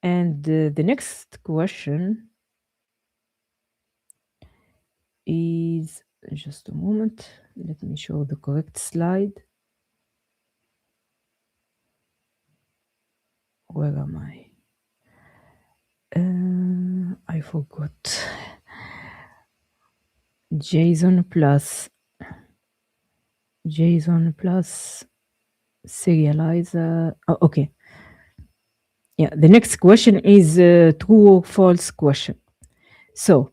And the next question is, just a moment, let me show the correct slide. Where am I? I forgot. JSON plus serializer. Oh, okay. Yeah, the next question is a true or false question. So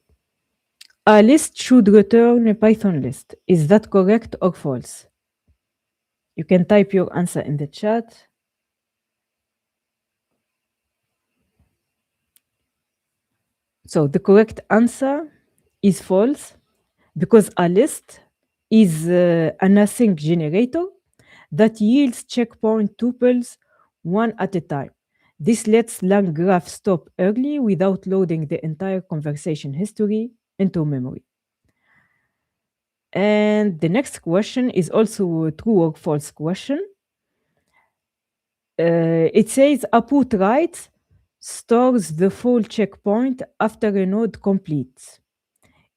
a list should return a Python list. Is that correct or false? You can type your answer in the chat. So the correct answer is false. because a list is an async generator that yields checkpoint tuples one at a time. This lets LangGraph stop early without loading the entire conversation history into memory. And the next question is also a true or false question. It says a put write stores the full checkpoint after a node completes.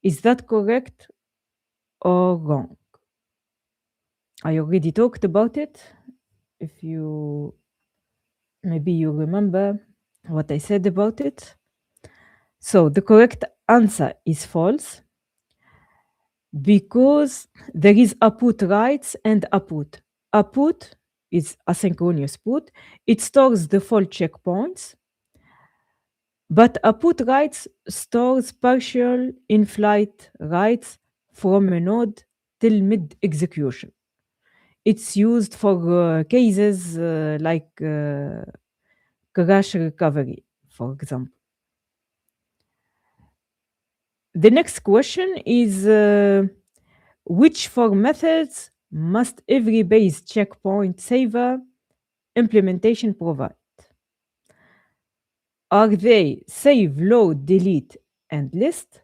Is that correct or wrong? I already talked about it. If you maybe you remember what I said about it. So the correct answer is false because there is a put writes and a put. A put is asynchronous put. It stores the full checkpoints, but a put writes stores partial in-flight writes from a node till mid-execution. It's used for cases like crash recovery, for example. The next question is which four methods must every base checkpoint saver implementation provide? Are they save, load, delete, and list?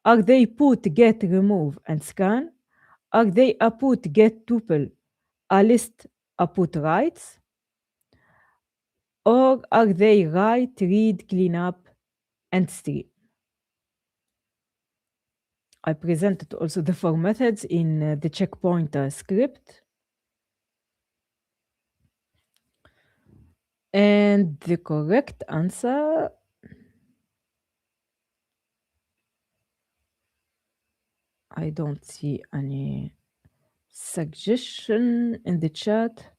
Are they put, get, remove, and scan? Are they a put, get, tuple, a list, a put writes? Or are they write, read, clean up, and stream? I presented also the four methods in the checkpoint script. And the correct answer I don't see any suggestion in the chat.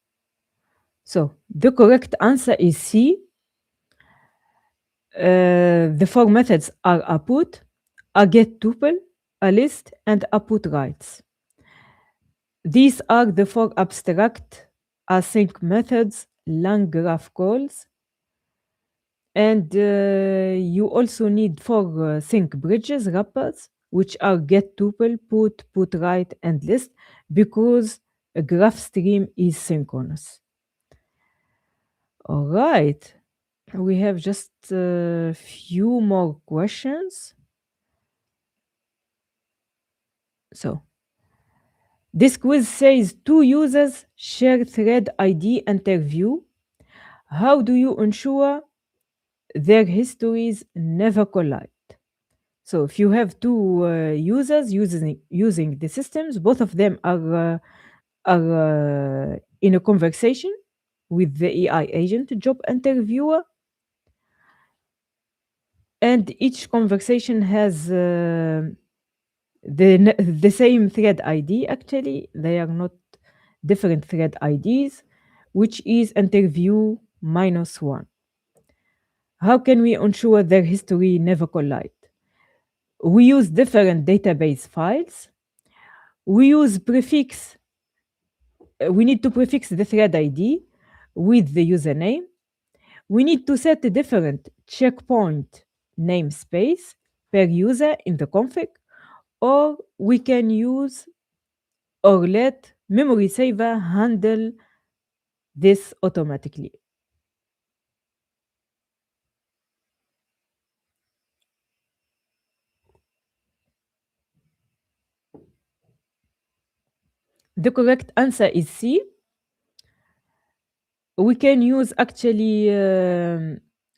So the correct answer is C. The four methods are a put, a get tuple, a list, and a put writes. These are the four abstract async methods LangGraph calls. And you also need four sync bridges, wrappers, which are get tuple, put write, and list, because a graph stream is synchronous. All right. We have just a few more questions. So this quiz says two users share thread ID and their view. How do you ensure their histories never collide? So if you have two users using the systems, both of them are in a conversation with the AI agent job interviewer, and each conversation has the same thread ID. Actually, they are not different thread IDs, which is interview -1. How can we ensure their history never collide? We use different database files. We use prefix. We need to prefix the thread ID with the username. We need to set a different checkpoint namespace per user in the config, or we can use or let MemorySaver handle this automatically. The correct answer is C. We can use actually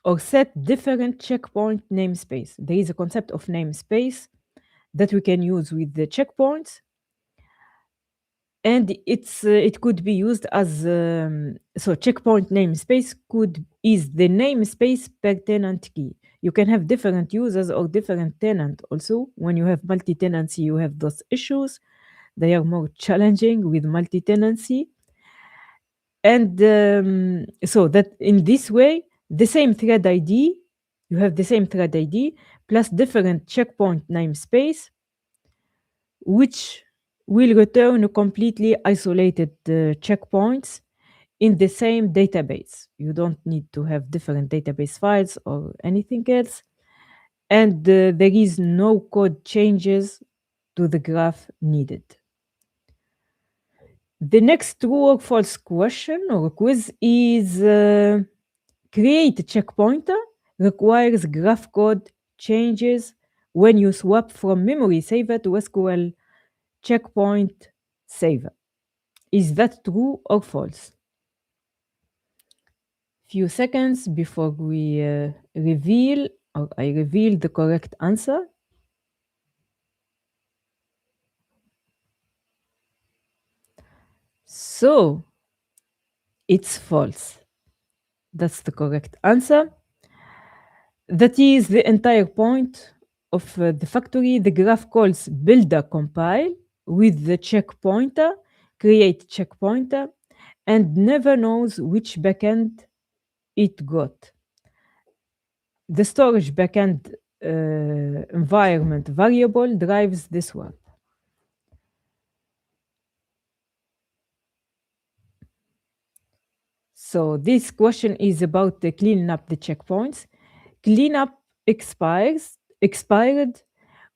or set different checkpoint namespace. There is a concept of namespace that we can use with the checkpoints, and it could be used as so checkpoint namespace is the namespace per tenant key. You can have different users or different tenant also. When you have multi-tenancy, you have those issues. They are more challenging with multi-tenancy. And so that in this way, the same thread ID, you have the same thread ID plus different checkpoint namespace, which will return completely isolated checkpoints in the same database. You don't need to have different database files or anything else. And there is no code changes to the graph needed. The next true or false question or quiz is create a checkpointer requires graph code changes when you swap from MemorySaver to SQL checkpoint saver. Is that true or false? Few seconds before we reveal or I reveal the correct answer. So it's false. That's the correct answer. That is the entire point of the factory. The graph calls builder compile with the checkpointer, create checkpointer, and never knows which backend it got. The storage backend environment variable drives this one. So this question is about the cleaning up the checkpoints. Cleanup expired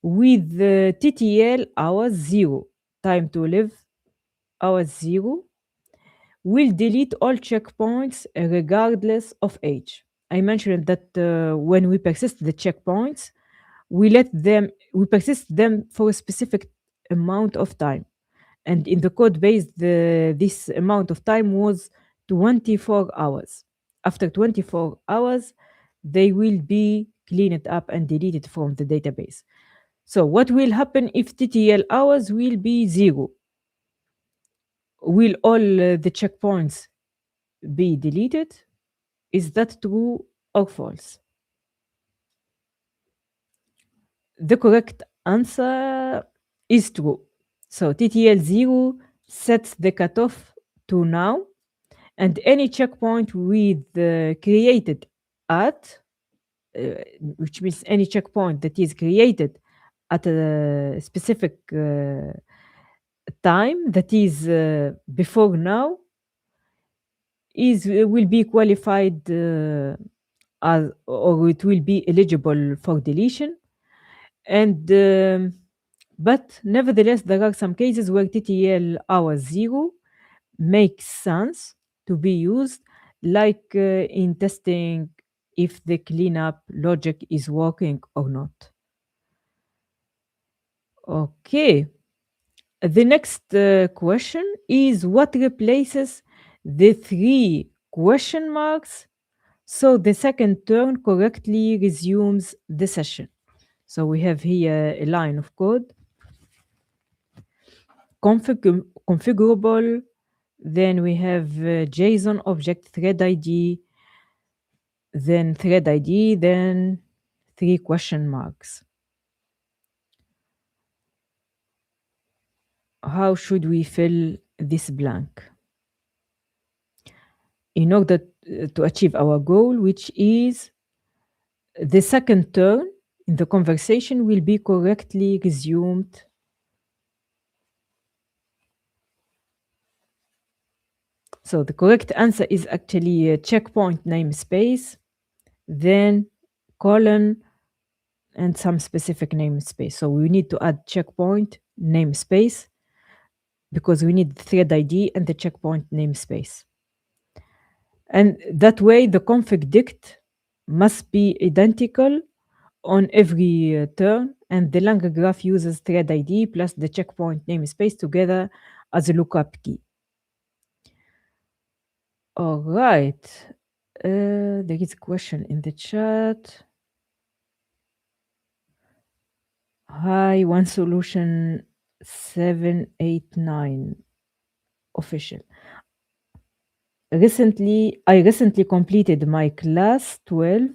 with the TTL hours 0, time to live hours 0, will delete all checkpoints regardless of age. I mentioned that when we persist the checkpoints, we persist them for a specific amount of time. And in the code base, this amount of time was 24 hours. After 24 hours, they will be cleaned up and deleted from the database. So what will happen if TTL hours will be 0? Will all the checkpoints be deleted? Is that true or false? The correct answer is true. So TTL 0 sets the cutoff to now, and any checkpoint with created at, which means any checkpoint that is created at a specific time, that is before now, will be qualified as, or it will be eligible for deletion. And but nevertheless, there are some cases where TTL hour 0 makes sense to be used, like in testing if the cleanup logic is working or not. Okay. The next question is what replaces the 3 question marks so the second turn correctly resumes the session. So we have here a line of code. Configurable. Then we have JSON object thread ID, then thread ID, then 3 question marks. How should we fill this blank in order to achieve our goal, which is the second turn in the conversation will be correctly resumed. So the correct answer is actually a checkpoint namespace, then colon, and some specific namespace. So we need to add checkpoint namespace because we need the thread ID and the checkpoint namespace. And that way the config dict must be identical on every turn, and the LangGraph uses thread ID plus the checkpoint namespace together as a lookup key. All right. There is a question in the chat. Hi, One Solution 789 official. I recently completed my class 12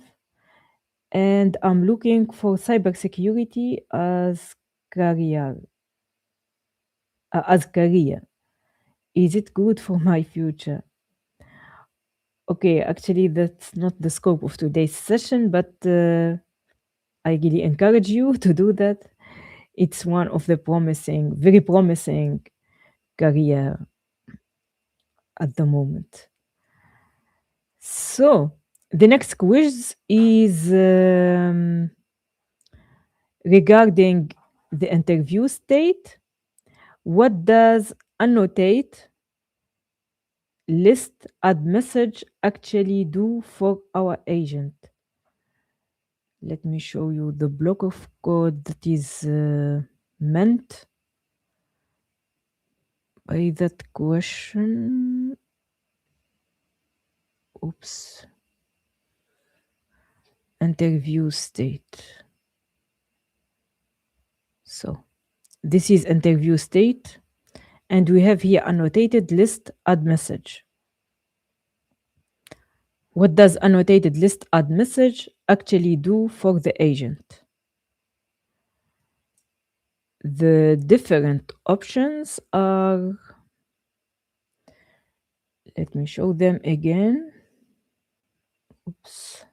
and I'm looking for cybersecurity as career. Is it good for my future? Okay, actually that's not the scope of today's session, but I really encourage you to do that. It's one of the very promising career at the moment. So the next quiz is regarding the interview state. What does annotate list add message actually do for our agent? Let me show you the block of code that is meant by that question. Oops. Interview state. So this is interview state, and we have here annotated list add message. What does annotated list add message actually do for the agent? The different options are, let me show them again. Oops.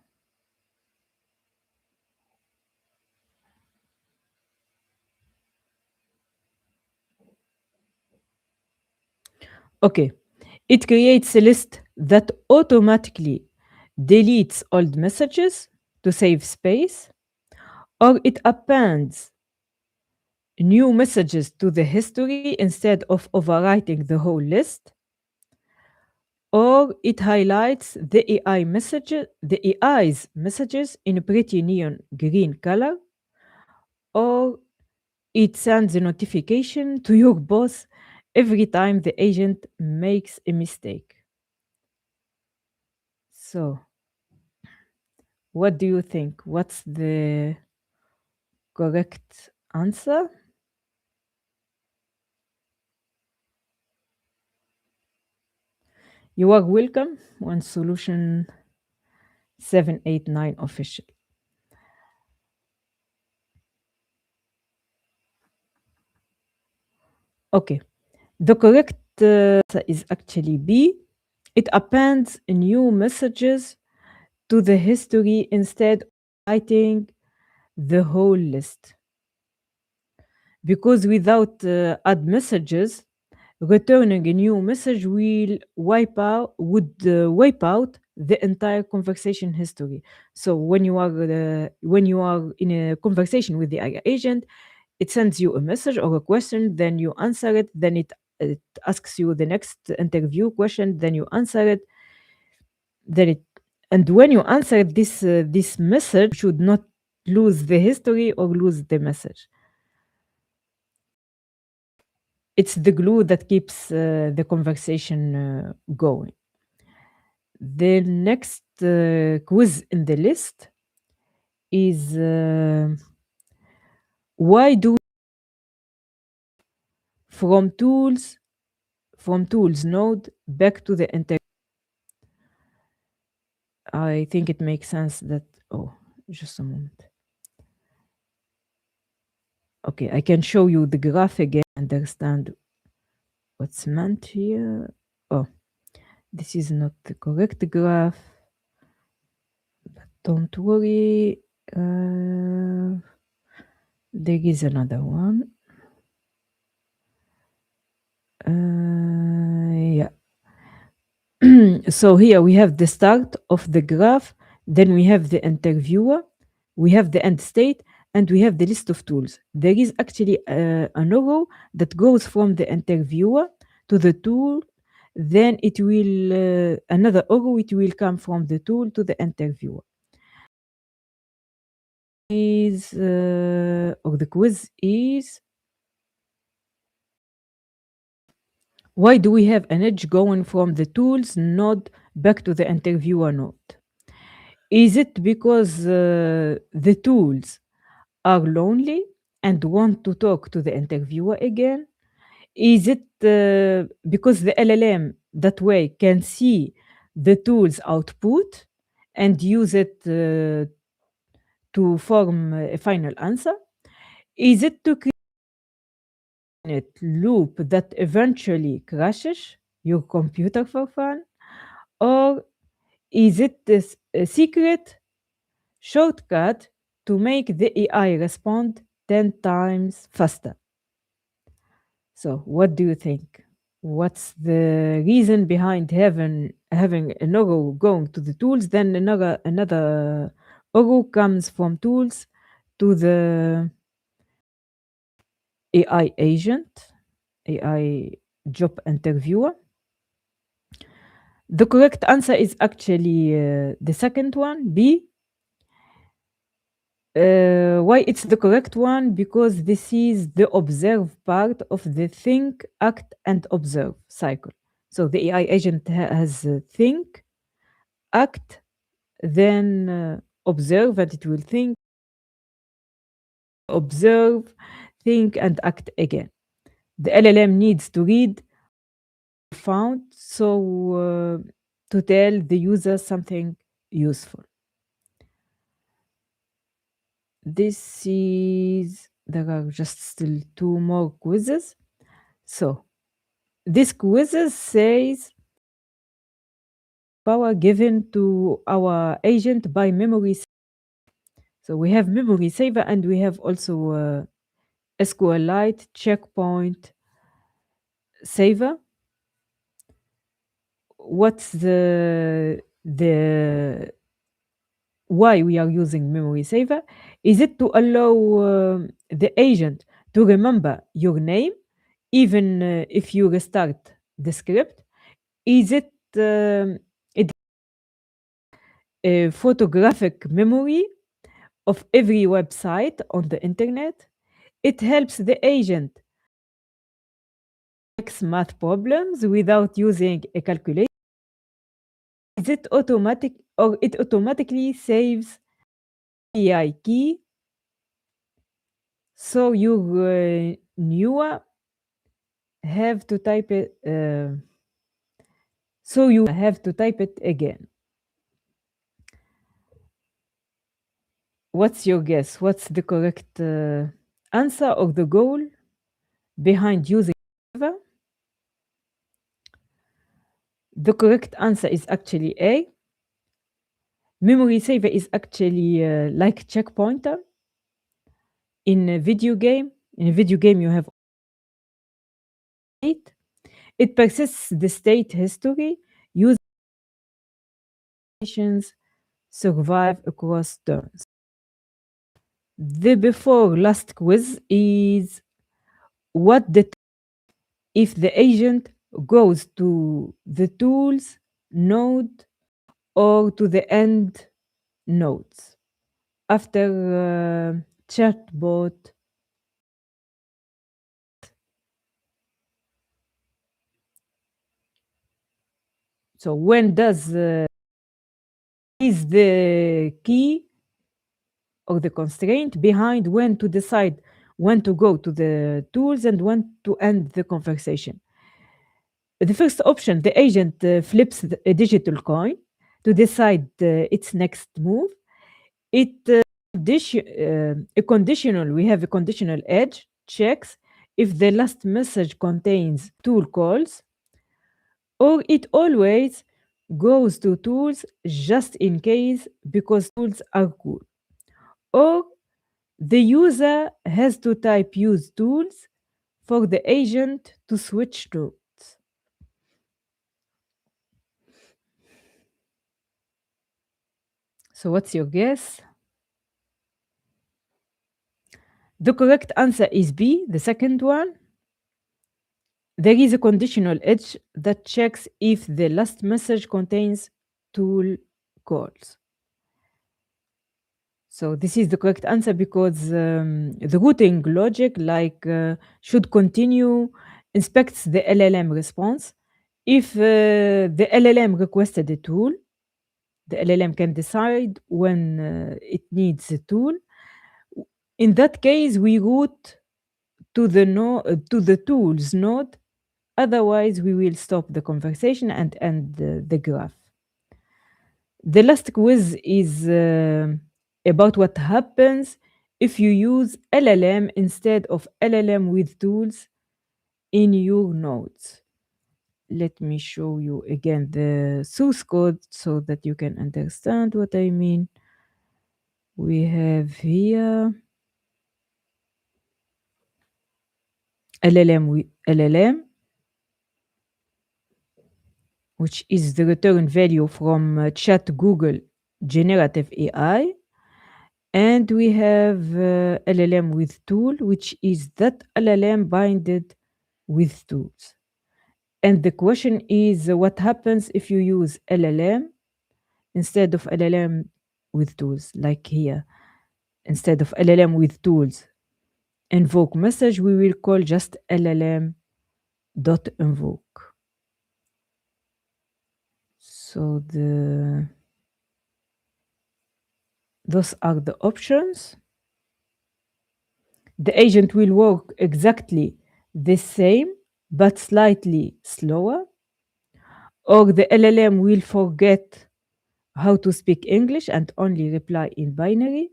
Okay, it creates a list that automatically deletes old messages to save space, or it appends new messages to the history instead of overwriting the whole list, or it highlights the AI's messages in a pretty neon green color, or it sends a notification to your boss every time the agent makes a mistake. So, what do you think? What's the correct answer? You are welcome on Solution 789 official. Okay, the correct answer is actually B. It appends new messages to the history instead of writing the whole list. Because without add messages, returning a new message will wipe out the entire conversation history. So when you are in a conversation with the AI agent, it sends you a message or a question, then you answer it, then it asks you the next interview question, then you answer it, then it and when you answer this message, you should not lose the history or lose the message. It's the glue that keeps the conversation going. The next quiz in the list is why do from tools node back to the inter. I think it makes sense that. Oh, just a moment. Okay, I can show you the graph again. Understand what's meant here. Oh, this is not the correct graph, but don't worry. There is another one. Yeah. So here we have the start of the graph, then we have the interviewer, we have the end state, and we have the list of tools. There is actually an arrow that goes from the interviewer to the tool, then it will, another arrow, it will come from the tool to the interviewer. Or the quiz is, why do we have an edge going from the tools node back to the interviewer node? Is it because the tools are lonely and want to talk to the interviewer again? Is it because the LLM that way can see the tool's output and use it to form a final answer? Is it to create a loop that eventually crashes your computer for fun? Or is it a secret shortcut to make the AI respond 10 times faster? So, what do you think? What's the reason behind having an arrow going to the tools, then another arrow comes from tools to the AI agent, AI job interviewer. The correct answer is actually the second one, B. Why it's the correct one? Because this is the observe part of the think, act, and observe cycle. So the AI agent has think, act, then observe, and it will think, observe, think, and act again. The LLM needs to read, found, so to tell the user something useful. There are just still 2 more quizzes. So this quizzes says power given to our agent by memory. So we have MemorySaver and we have also SQLite checkpoint saver. What's the why we are using MemorySaver? Is it to allow the agent to remember your name even if you restart the script? Is it a photographic memory of every website on the internet? It helps the agent fix math problems without using a calculator. Is it automatic or it automatically saves API key so your newer have to type it so you have to type it again? What's your guess? What's the correct answer or the goal behind using Java? The correct answer is actually A. MemorySaver is actually like checkpointer in a video game. In a video game, you have state. It persists the state history using conditions survive across turns. The before last quiz is what if the agent goes to the tools node or to the end nodes after chatbot. So when does is the key or the constraint behind when to decide when to go to the tools and when to end the conversation? The first option, the agent flips a digital coin to decide its next move. A conditional, we have a conditional edge, checks if the last message contains tool calls, or it always goes to tools just in case because tools are cool, or the user has to type use tools for the agent to switch to. So what's your guess? The correct answer is B, the second one. There is a conditional edge that checks if the last message contains tool calls. So this is the correct answer because the routing logic should continue inspects the LLM response. If the LLM requested a tool, the LLM can decide when it needs a tool. In that case, we route to the tools node. Otherwise, we will stop the conversation and end the graph. The last quiz is about what happens if you use LLM instead of LLM with tools in your nodes. Let me show you again the source code so that you can understand what I mean. We have here LLM, which is the return value from chat Google generative AI. And we have LLM with tool, which is that LLM binded with tools. And the question is what happens if you use LLM instead of LLM with tools, like here. Instead of LLM with tools, invoke message, we will call just LLM dot invoke. So those are the options. The agent will work exactly the same, but slightly slower. Or the LLM will forget how to speak English and only reply in binary.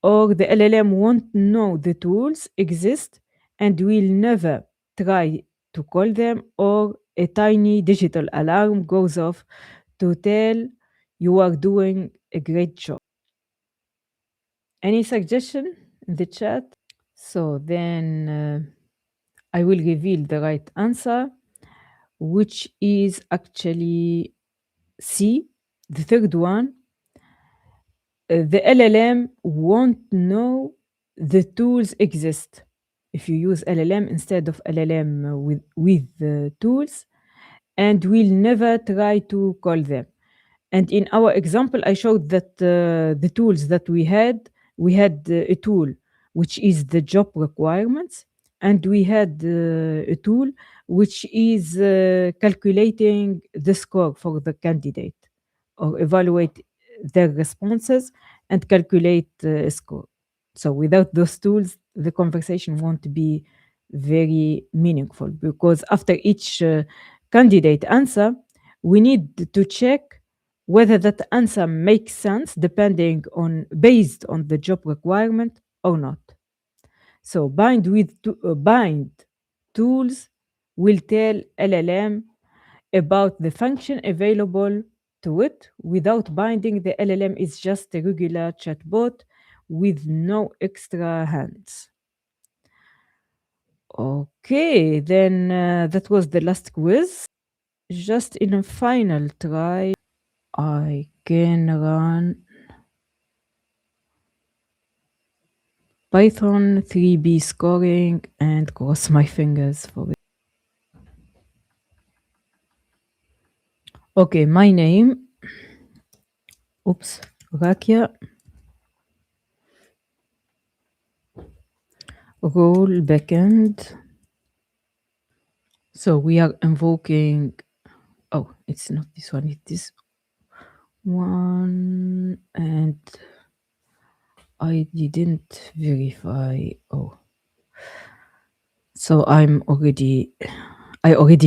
Or the LLM won't know the tools exist and will never try to call them, or a tiny digital alarm goes off to tell you are doing a great job. Any suggestion in the chat? So then I will reveal the right answer, which is actually C, the third one. The LLM won't know the tools exist. If you use LLM instead of LLM with the tools, and will never try to call them. And in our example, I showed that the tools that we had a tool which is the job requirements, and we had a tool which is calculating the score for the candidate or evaluate their responses and calculate a score. So without those tools, the conversation won't be very meaningful, because after each candidate answer, we need to check whether that answer makes sense based on the job requirement or not. So bind tools will tell LLM about the function available to it. Without binding, the LLM is just a regular chatbot with no extra hands. Okay, then that was the last quiz. Just in a final try, I can run Python 3B scoring and cross my fingers for it. Okay, my name, Rakia, role backend. So we are invoking, oh, it's not this one, it's this one, and I didn't verify. Oh, so I already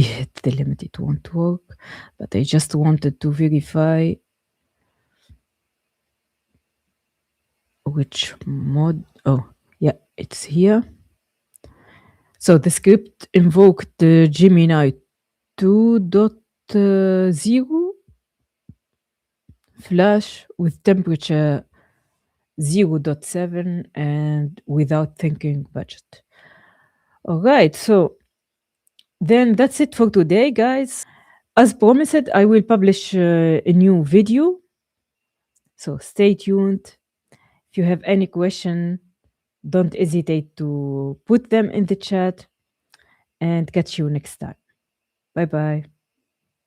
hit the limit, it won't work, but I just wanted to verify which mod. Oh, yeah, it's here. So the script invoked the Gemini 2.0 flash with temperature 0.7 and without thinking budget. All right, so then that's it for today, guys. As promised, I will publish a new video, so stay tuned. If you have any question, don't hesitate to put them in the chat, and catch you next time. Bye bye.